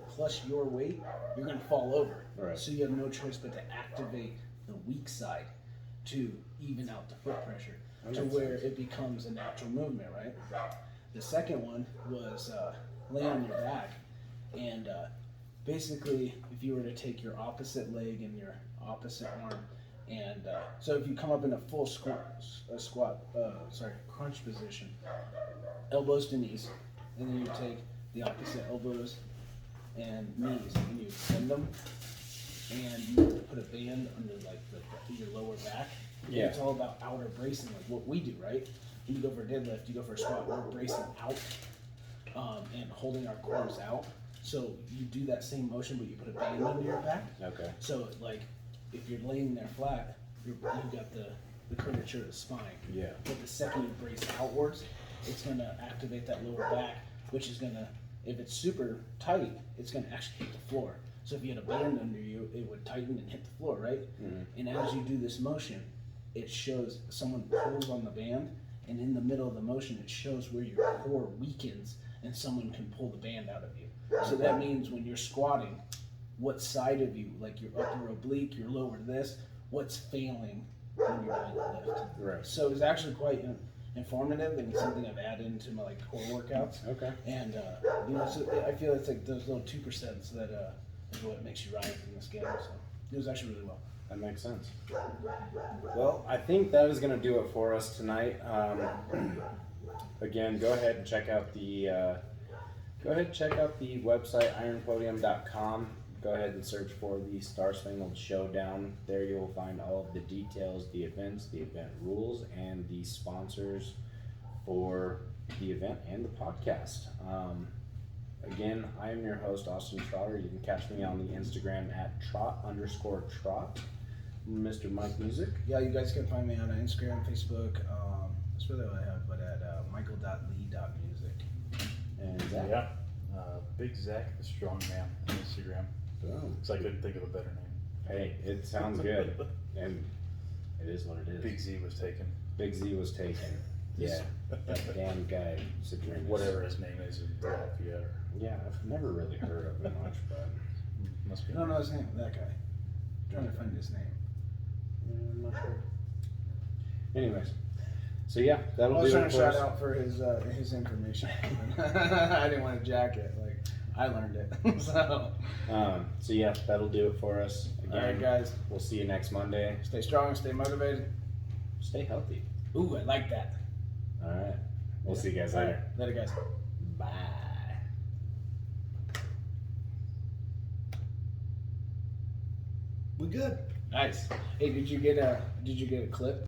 plus your weight, you're going to fall over. Right. So you have no choice but to activate the weak side to even out the foot pressure to where it becomes a natural movement, right? The second one was lay on your back, and basically, if you were to take your opposite leg and your opposite arm, and so if you come up in a full crunch position, elbows to knees, and then you take the opposite elbows and knees, and you bend them, and you put a band under like your lower back. Yeah. It's all about outer bracing, like what we do, right? When you go for a deadlift, you go for a squat, we're bracing out and holding our cores out. So you do that same motion, but you put a band under your back. Okay. So like if you're laying there flat, you've got the curvature of the spine. Yeah. But the second you brace outwards, it's going to activate that lower back, which is going to, if it's super tight, it's going to actually hit the floor. So if you had a band under you, it would tighten and hit the floor, right? And as you do this motion, it shows someone pulls on the band, and in the middle of the motion, it shows where your core weakens, and someone can pull the band out of you. So that means when you're squatting, what side of you, like your upper oblique, your lower this, what's failing when you're doing the lift. Right. So it's actually quite informative, and something I've added into my like core workouts. Okay. And so I feel it's like those little 2% that is what makes you rise in this game. So it was actually really well. That makes sense. Well, I think that is going to do it for us tonight. Again, go ahead and check out the website ironpodium.com. Go ahead and search for the Star Spangled Showdown. There you will find all of the details, the events, the event rules, and the sponsors for the event and the podcast. Again, I am your host, Austin Trotter. You can catch me on the Instagram at @trot_trot. Mr. Mike Music. Yeah, you guys can find me on Instagram, Facebook. That's really all I have, but at michael.lee.music. And Zach. Yeah. Big Zach, the strongman on Instagram. Boom. Because I couldn't think of a better name. Hey, it sounds good. And it is what it is. Big Z was taken. Big Z was taken. Yeah, that damn guy Sabrina. Whatever his name is in Philadelphia. Yeah, I've never really heard of him much, but Must be. I don't know his name, that guy. I'm trying to find his name. I'm not sure. Anyways, so yeah, I that'll was do trying it to for shout us. out for his information. I didn't want to jack it. Like, I learned it. So yeah, that'll do it for us. Again, All right, guys. we'll see you next Monday. Stay strong, stay motivated. Stay healthy. Ooh, I like that. All right. We'll see you guys All later. right, later, guys. Bye. We good. Nice. Hey, did you get a clip?